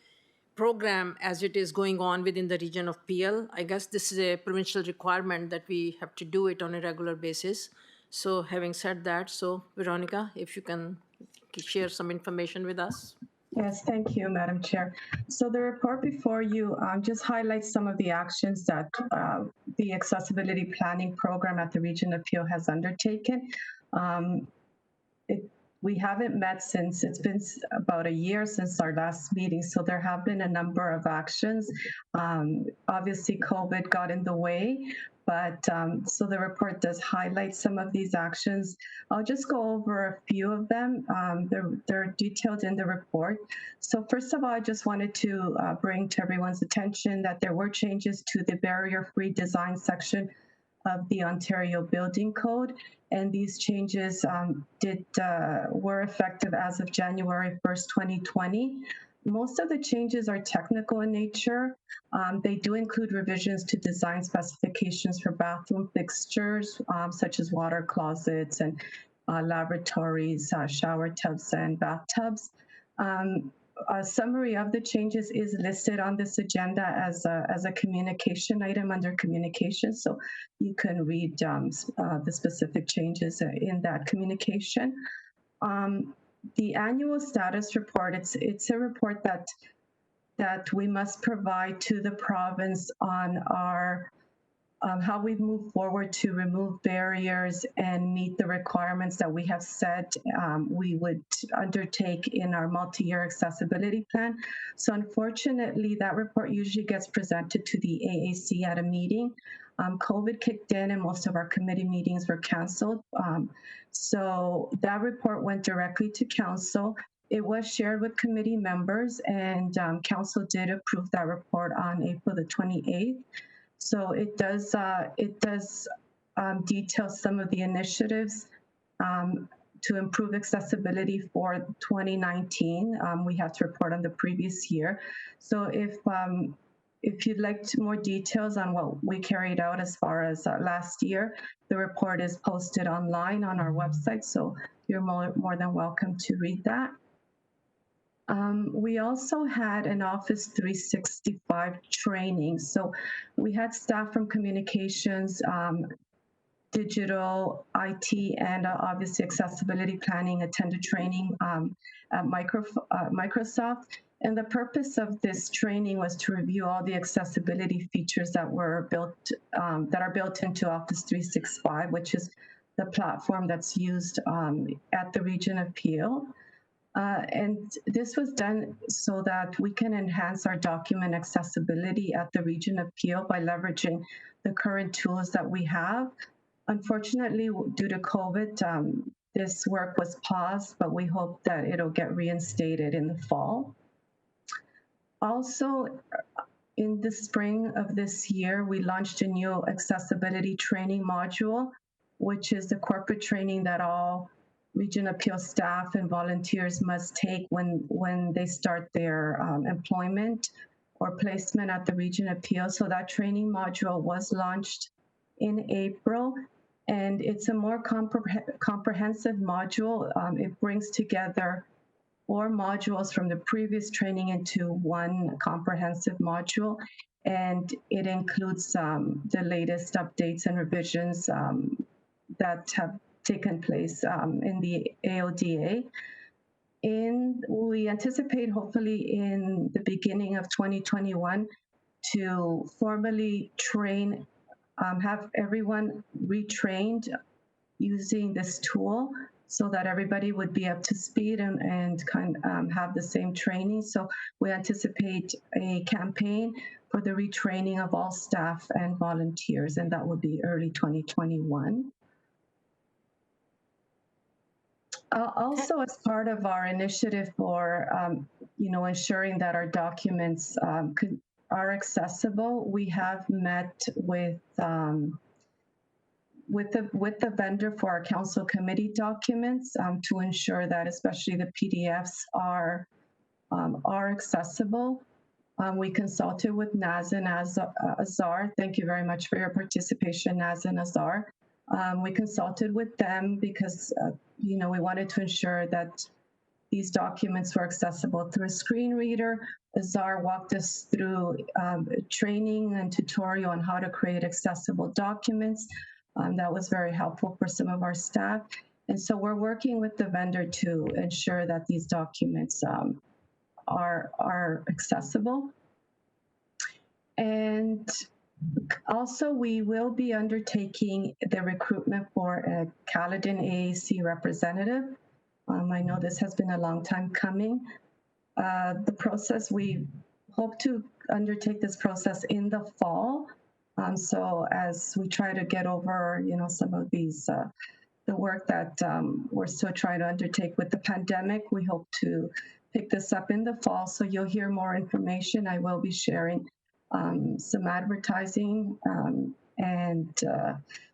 program as it is going on within the region of PL. I guess this is a provincial requirement that we have to do it on a regular basis. So having said that, so Veronica, if you can share some information with us. Yes, thank you, Madam Chair. So the report before you just highlights some of the actions that the Accessibility Planning Program at the Region of Peel has undertaken. We haven't met since, it's been about a year since our last meeting, so there have been a number of actions. Obviously, COVID got in the way, but so the report does highlight some of these actions. I'll just go over a few of them. They're detailed in the report. So first of all, I just wanted to bring to everyone's attention that there were changes to the barrier-free design section of the Ontario Building Code, and these changes were effective as of January 1st, 2020. Most of the changes are technical in nature. They do include revisions to design specifications for bathroom fixtures, such as water closets and lavatories, shower tubs, and bathtubs. A summary of the changes is listed on this agenda as a communication item under communication, so you can read the specific changes in that communication. The annual status report, it's a report that we must provide to the province on our how we've moved forward to remove barriers and meet the requirements that we have set, we would undertake in our multi-year accessibility plan. So unfortunately, that report usually gets presented to the AAC at a meeting. COVID kicked in and most of our committee meetings were canceled. So that report went directly to council. It was shared with committee members, and council did approve that report on April the 28th. So it does detail some of the initiatives to improve accessibility for 2019. We have to report on the previous year. So if you'd like more details on what we carried out as far as last year, the report is posted online on our website. So you're more than welcome to read that. We also had an Office 365 training. So we had staff from communications, digital, IT, and obviously accessibility planning attended training at Microsoft. And the purpose of this training was to review all the accessibility features that were built, that are built into Office 365, which is the platform that's used at the Region of Peel. And this was done so that we can enhance our document accessibility at the Region of Peel by leveraging the current tools that we have. Unfortunately, due to COVID, this work was paused, but we hope that it'll get reinstated in the fall. Also, in the spring of this year, we launched a new accessibility training module, which is the corporate training that all Region of Peel staff and volunteers must take when they start their employment or placement at the Region of Peel. So that training module was launched in April, and it's a more comprehensive module. It brings together 4 modules from the previous training into one comprehensive module, and it includes the latest updates and revisions that have taken place in the AODA. We anticipate hopefully in the beginning of 2021 to formally train, have everyone retrained using this tool so that everybody would be up to speed and kind of have the same training. So we anticipate a campaign for the retraining of all staff and volunteers, and that would be early 2021. Also, as part of our initiative for, ensuring that our documents are accessible, we have met with the vendor for our council committee documents to ensure that, especially the PDFs, are accessible. We consulted with Naz and Azar. Thank you very much for your participation, Naz and Azar. We consulted with them because, we wanted to ensure that these documents were accessible through a screen reader. Azar walked us through training and tutorial on how to create accessible documents. That was very helpful for some of our staff. And so we're working with the vendor to ensure that these documents are accessible. And also, we will be undertaking the recruitment for a Caledon AAC representative. I know this has been a long time coming. The process, we hope to undertake this process in the fall. So as we try to get over, some of these, the work that we're still trying to undertake with the pandemic, we hope to pick this up in the fall. So you'll hear more information. I will be sharing some advertising and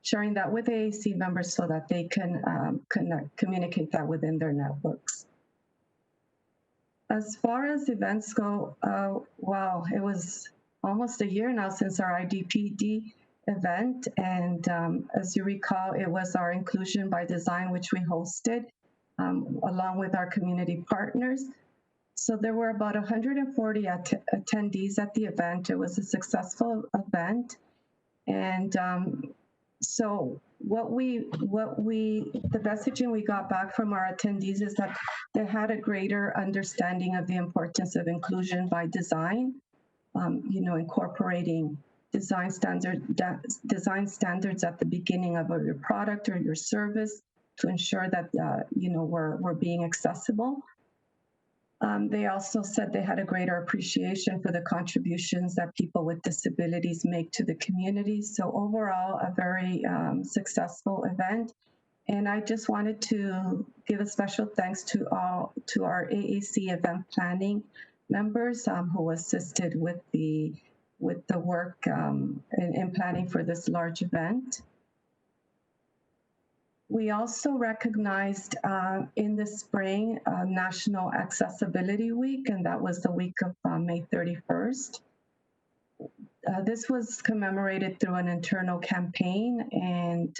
sharing that with AAC members so that they can communicate that within their networks. As far as events go, wow, it was almost a year now since our IDPD event. And as you recall, it was our Inclusion by Design, which we hosted along with our community partners. So there were about 140 attendees at the event. It was a successful event. And so the messaging we got back from our attendees is that they had a greater understanding of the importance of inclusion by design, incorporating design standards at the beginning of your product or your service to ensure that we're being accessible. They also said they had a greater appreciation for the contributions that people with disabilities make to the community. So overall, a very successful event. And I just wanted to give a special thanks to our AAC event planning members who assisted with the work in planning for this large event. We also recognized in the spring National Accessibility Week, and that was the week of May 31st. This was commemorated through an internal campaign, and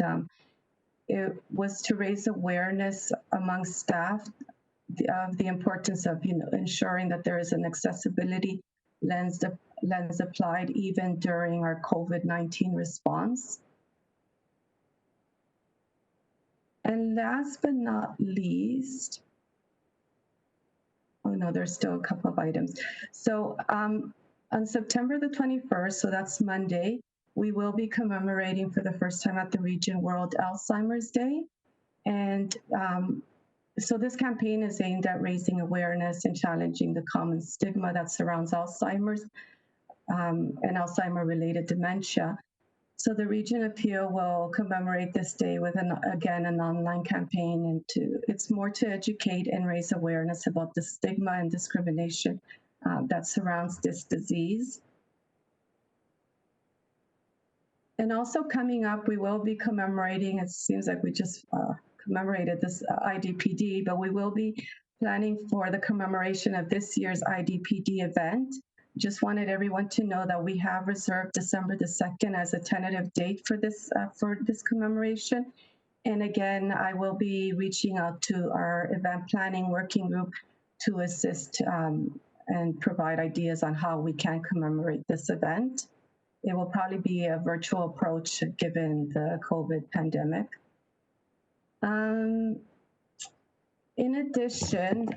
it was to raise awareness among staff of the importance of ensuring that there is an accessibility lens applied even during our COVID-19 response. And last but not least, oh no, there's still a couple of items. So on September the 21st, so that's Monday, we will be commemorating for the first time at the region World Alzheimer's Day. And so this campaign is aimed at raising awareness and challenging the common stigma that surrounds Alzheimer's and Alzheimer-related dementia. So the Region Appeal will commemorate this day with again an online campaign, and it's more to educate and raise awareness about the stigma and discrimination that surrounds this disease. And also coming up, we will be commemorating, it seems like we just commemorated this IDPD, but we will be planning for the commemoration of this year's IDPD event. Just wanted everyone to know that we have reserved December the 2nd as a tentative date for this commemoration. And again, I will be reaching out to our event planning working group to assist and provide ideas on how we can commemorate this event. It will probably be a virtual approach given the COVID pandemic. In addition,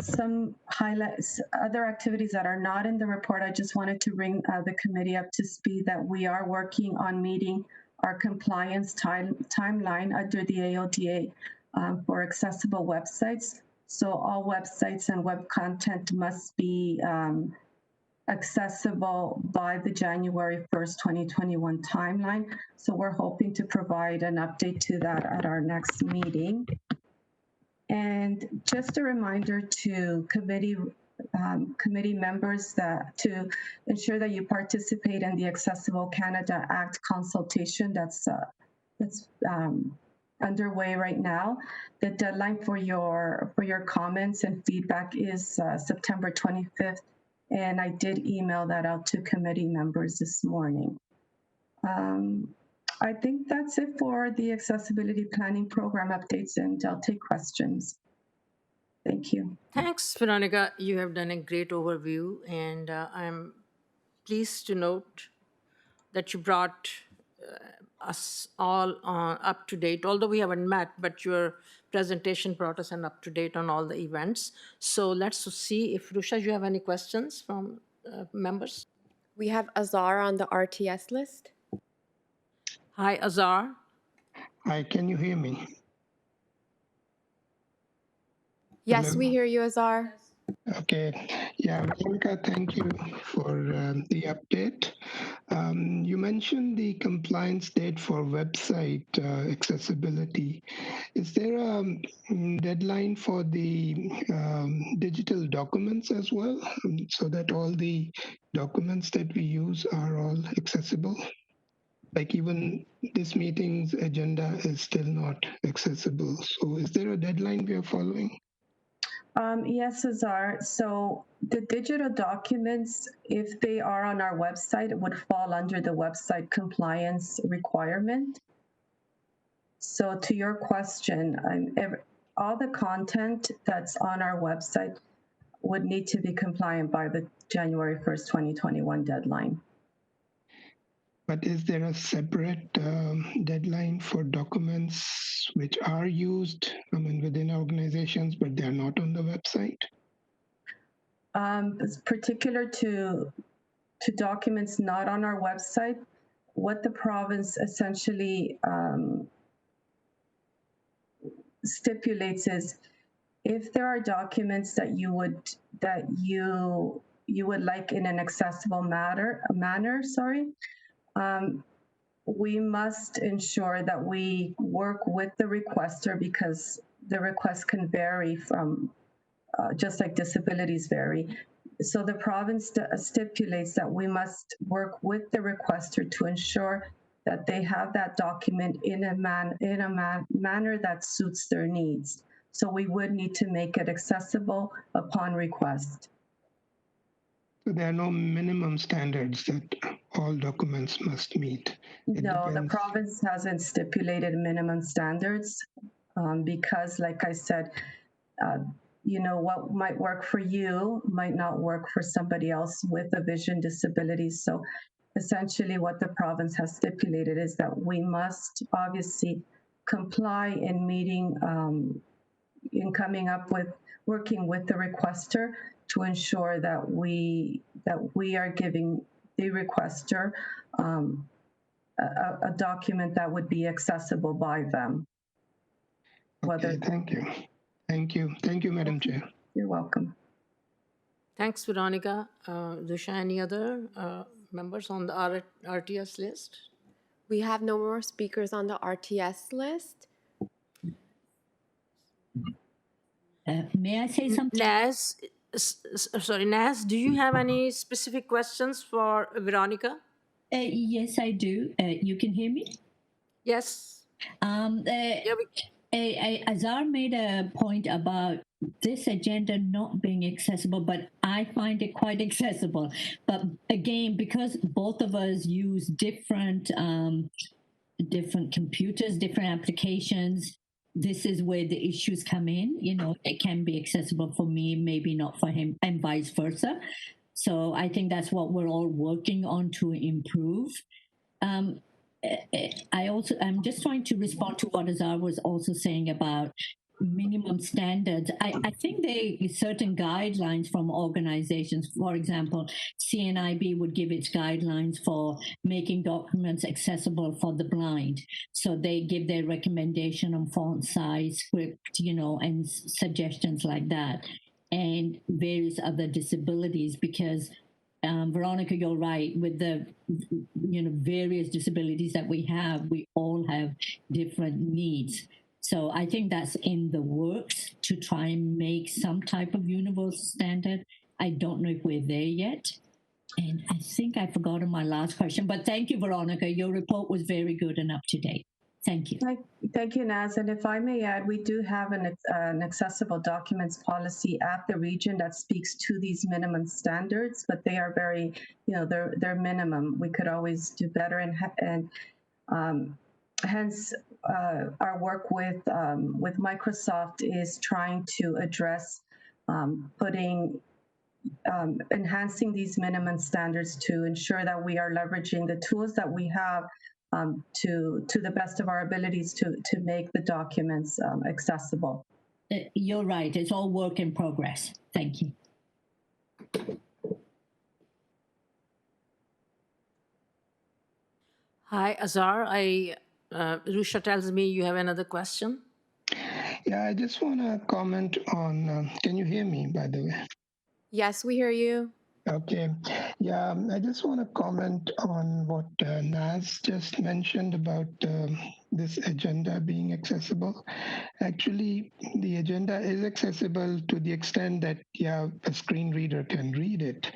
some highlights, other activities that are not in the report, I just wanted to bring the committee up to speed that we are working on meeting our compliance timeline under the AODA for accessible websites. So all websites and web content must be accessible by the January 1st, 2021 timeline. So we're hoping to provide an update to that at our next meeting. And just a reminder to committee members that to ensure that you participate in the Accessible Canada Act consultation that's underway right now. The deadline for your comments and feedback is September 25th, and I did email that out to committee members this morning. I think that's it for the accessibility planning program updates, and I'll take questions. Thank you. Thanks, Veronica. You have done a great overview, and I'm pleased to note that you brought us all up to date, although we haven't met, but your presentation brought us an up to date on all the events. So let's see if, Rusha, you have any questions from members? We have Azar on the RTS list. Hi, Azar. Hi, can you hear me? Yes, Hello. we hear you, Azar. Okay. Yeah, Veronica, thank you for the update. You mentioned the compliance date for website accessibility. Is there a deadline for the digital documents as well, so that all the documents that we use are all accessible? Like even this meeting's agenda is still not accessible. So is there a deadline we are following? Yes, Azar. So the digital documents, if they are on our website, it would fall under the website compliance requirement. So to your question, all the content that's on our website would need to be compliant by the January 1st, 2021 deadline. But is there a separate deadline for documents which are used, within organizations, but they're not on the website? It's particular to to documents not on our website, what the province essentially stipulates is if there are documents that you would like in an accessible manner, we must ensure that we work with the requester because the request can vary from just like disabilities vary. So the province stipulates that we must work with the requester to ensure that they have that document in a manner that suits their needs. So we would need to make it accessible upon request. So there are no minimum standards that all documents must meet. No, the province hasn't stipulated minimum standards because, like I said, what might work for you might not work for somebody else with a vision disability. So essentially what the province has stipulated is that we must obviously comply in meeting, in coming up with, working with the requester to ensure that we are giving the requester a document that would be accessible by them. Okay, thank you. Thank you. Thank you, Madam Chair. You're welcome. Thanks, Veronica. Dusha, any other members on the RTS list? We have no more speakers on the RTS list. May I say something? Naz, Naz, do you have any specific questions for Veronica? Yes, I do. You can hear me? Yes. Azar made a point about this agenda not being accessible, but I find it quite accessible. But again, because both of us use different computers, different applications, this is where the issues come in. It can be accessible for me, maybe not for him, and vice versa. So I think that's what we're all working on to improve. I'm just trying to respond to what Azar was also saying about minimum standards. I think there are certain guidelines from organizations. For example, CNIB would give its guidelines for making documents accessible for the blind. So they give their recommendation on font size, script, and suggestions like that, and various other disabilities because Veronica, you're right. With the various disabilities that we all have different needs. So I think that's in the works to try and make some type of universal standard. I don't know if we're there yet. And I think I forgot my last question, but thank you, Veronica. Your report was very good and up to date. Thank you. Thank you, Naz. And if I may add, we do have an accessible documents policy at the region that speaks to these minimum standards, but they are very, they're minimum. We could always do better, and hence our work with Microsoft is trying to address enhancing these minimum standards to ensure that we are leveraging the tools that we have to the best of our abilities to make the documents accessible. You're right. It's all work in progress. Thank you. Hi, Azar. Rusha tells me you have another question. Yeah, I just want to comment on, can you hear me, by the way? Yes, we hear you. Okay. Yeah, I just want to comment on what Naz just mentioned about this agenda being accessible. Actually, the agenda is accessible to the extent that, a screen reader can read it.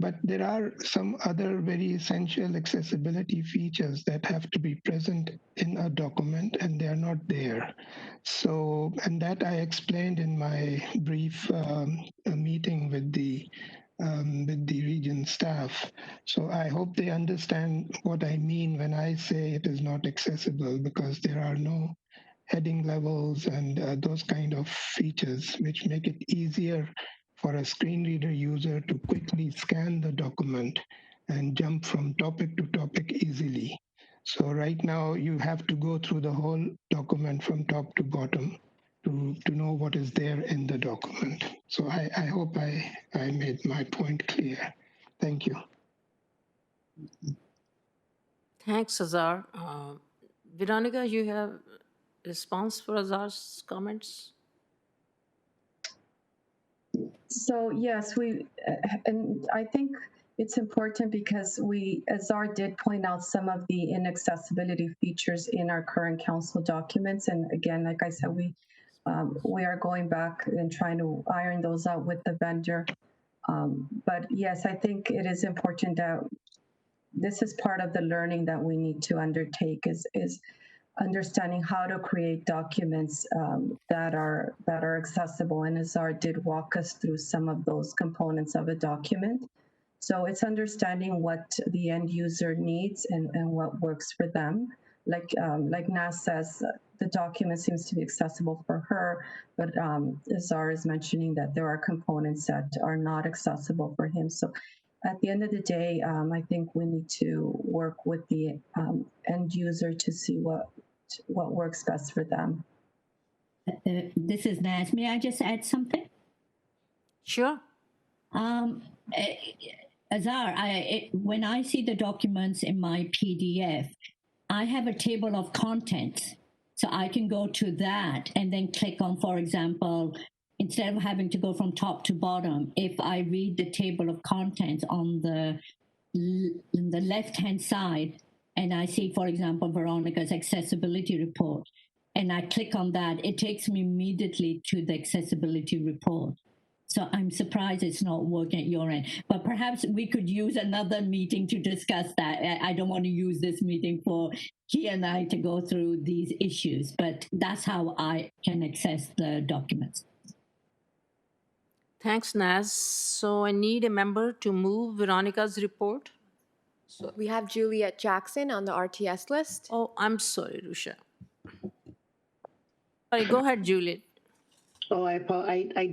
But there are some other very essential accessibility features that have to be present in a document, and they are not there. So, and that I explained in my brief meeting with the region staff. So I hope they understand what I mean when I say it is not accessible, because there are no heading levels and those kind of features which make it easier for a screen reader user to quickly scan the document and jump from topic to topic easily. So right now you have to go through the whole document from top to bottom to know what is there in the document. So I hope I made my point clear. Thank you. Thanks, Azar. Veronica, you have response for Azar's comments? So yes, and I think it's important because Azar did point out some of the inaccessibility features in our current council documents. And again, like I said, we are going back and trying to iron those out with the vendor. But yes, I think it is important that this is part of the learning that we need to undertake is understanding how to create documents that are accessible. And Azar did walk us through some of those components of a document. So it's understanding what the end user needs and what works for them. Like Nas says, the document seems to be accessible for her, but Azar is mentioning that there are components that are not accessible for him. So at the end of the day, I think we need to work with the end user to see what works best for them. This is Naz. May I just add something? Sure. Azar, when I see the documents in my PDF, I have a table of contents. So I can go to that and then click on, for example, instead of having to go from top to bottom, if I read the table of contents on the left-hand side, and I see, for example, Veronica's accessibility report, and I click on that, it takes me immediately to the accessibility report. So I'm surprised it's not working at your end. But perhaps we could use another meeting to discuss that. I don't want to use this meeting for he and I to go through these issues, but that's how I can access the documents. Thanks, Naz. So I need a member to move Veronica's report. We have Juliet Jackson on the RTS list. Oh, I'm sorry, Rusha. Sorry, go ahead, Juliet. Oh, I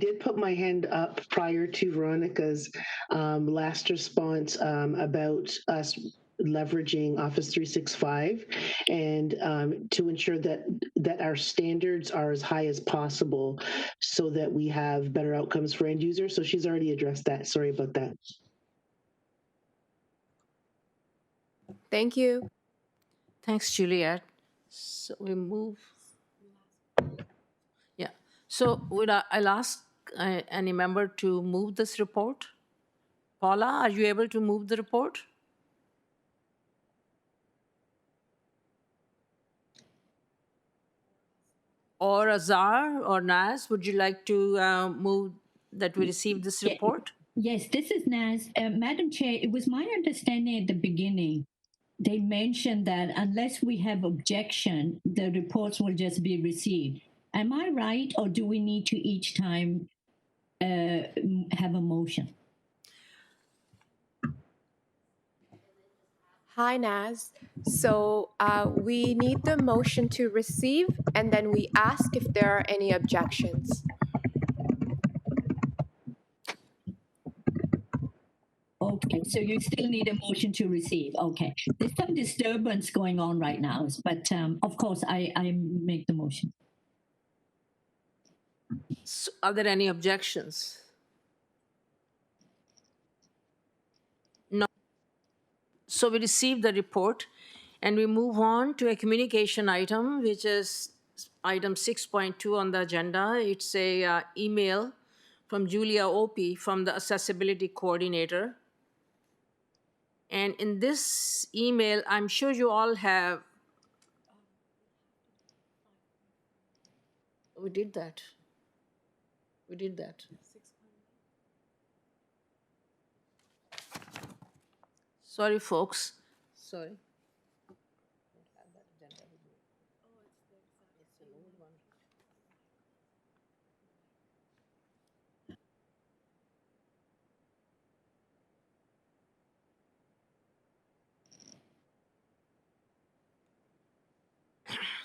did put my hand up prior to Veronica's last response about us leveraging Office 365 and to ensure that our standards are as high as possible so that we have better outcomes for end users. So she's already addressed that. Sorry about that. Thank you. Thanks, Juliet. So we move. Yeah. So I'll ask any member to move this report. Paula, are you able to move the report? Or Azar or Naz, would you like to move that we receive this report? Yes, this is Naz. Madam Chair, it was my understanding at the beginning, they mentioned that unless we have objection, the reports will just be received. Am I right, or do we need to each time have a motion? Hi, Naz. So we need the motion to receive, and then we ask if there are any objections. Okay, so you still need a motion to receive. Okay, there's some disturbance going on right now, but of course, I make the motion. So are there any objections? No. So we receive the report and we move on to a communication item, which is item 6.2 on the agenda. It's a email from Julia Opie from the Accessibility Coordinator. And in this email, I'm sure you all have. We did that. We did that. Sorry, folks. Sorry.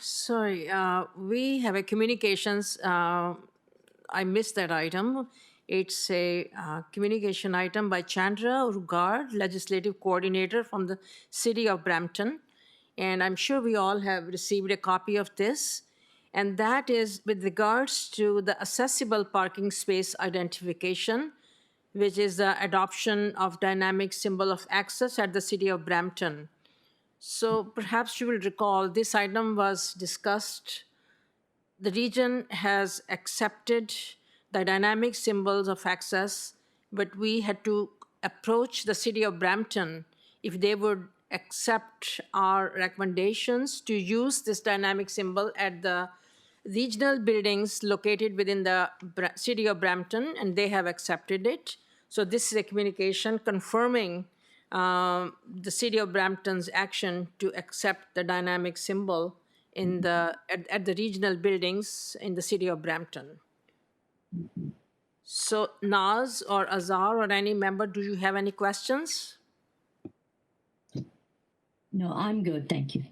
Sorry, we have a communications. I missed that item. It's a communication item by Chandra Rugard, Legislative Coordinator from the City of Brampton. And I'm sure we all have received a copy of this. And that is with regards to the accessible parking space identification which is the adoption of dynamic symbol of access at the City of Brampton. So perhaps you will recall this item was discussed. The region has accepted the dynamic symbols of access, but we had to approach the City of Brampton if they would accept our recommendations to use this dynamic symbol at the regional buildings located within the City of Brampton, and they have accepted it. So this is a communication confirming the City of Brampton's action to accept the dynamic symbol in at the regional buildings in the City of Brampton. So Naz or Azar or any member, do you have any questions? No, I'm good. Thank you.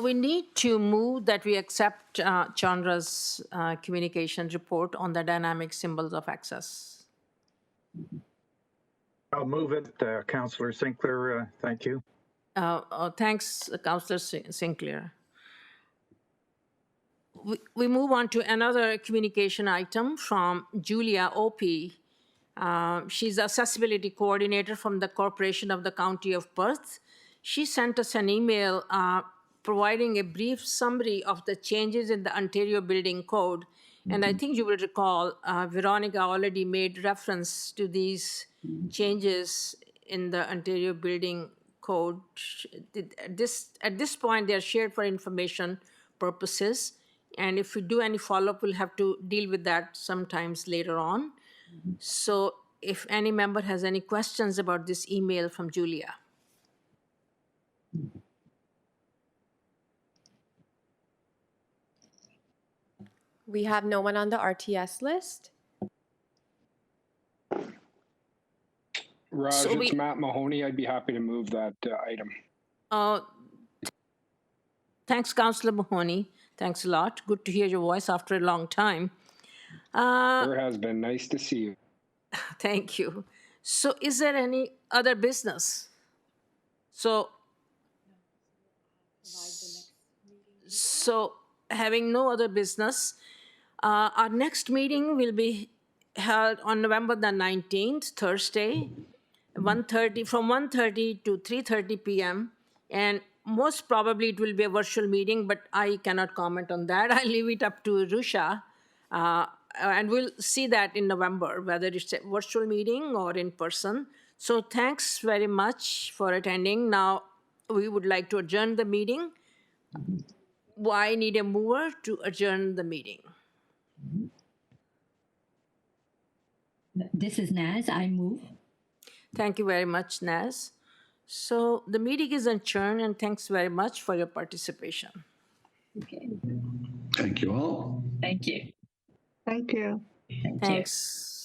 We need to move that we accept Chandra's communication report on the dynamic symbols of access. I'll move it, Councillor Sinclair. Thank you. Thanks, Councillor Sinclair. We move on to another communication item from Julia Opie. She's the accessibility coordinator from the Corporation of the County of Perth. She sent us an email providing a brief summary of the changes in the Ontario Building Code. And I think you will recall, Veronica already made reference to these changes in the Ontario Building Code. At this point, they're shared for information purposes. And if we do any follow-up, we'll have to deal with that sometimes later on. So if any member has any questions about this email from Julia. We have no one on the RTS list. Raj, So it's Matt Mahoney. I'd be happy to move that item. Thanks, Councillor Mahoney. Thanks a lot. Good to hear your voice after a long time. Sure has been. Nice to see you. Thank you. So is there any other business? So having no other business, our next meeting will be held on November the 19th, Thursday, from 1:30 to 3:30 p.m. And most probably it will be a virtual meeting, but I cannot comment on that. I leave it up to Rusha. And we'll see that in November, whether it's a virtual meeting or in person. So thanks very much for attending. Now, we would like to adjourn the meeting. I need a mover to adjourn the meeting. This is Naz. I move. Thank you very much, Naz. So the meeting is adjourned, and thanks very much for your participation. Okay. Thank you all. Thank you. Thank you. Thank you. Thanks.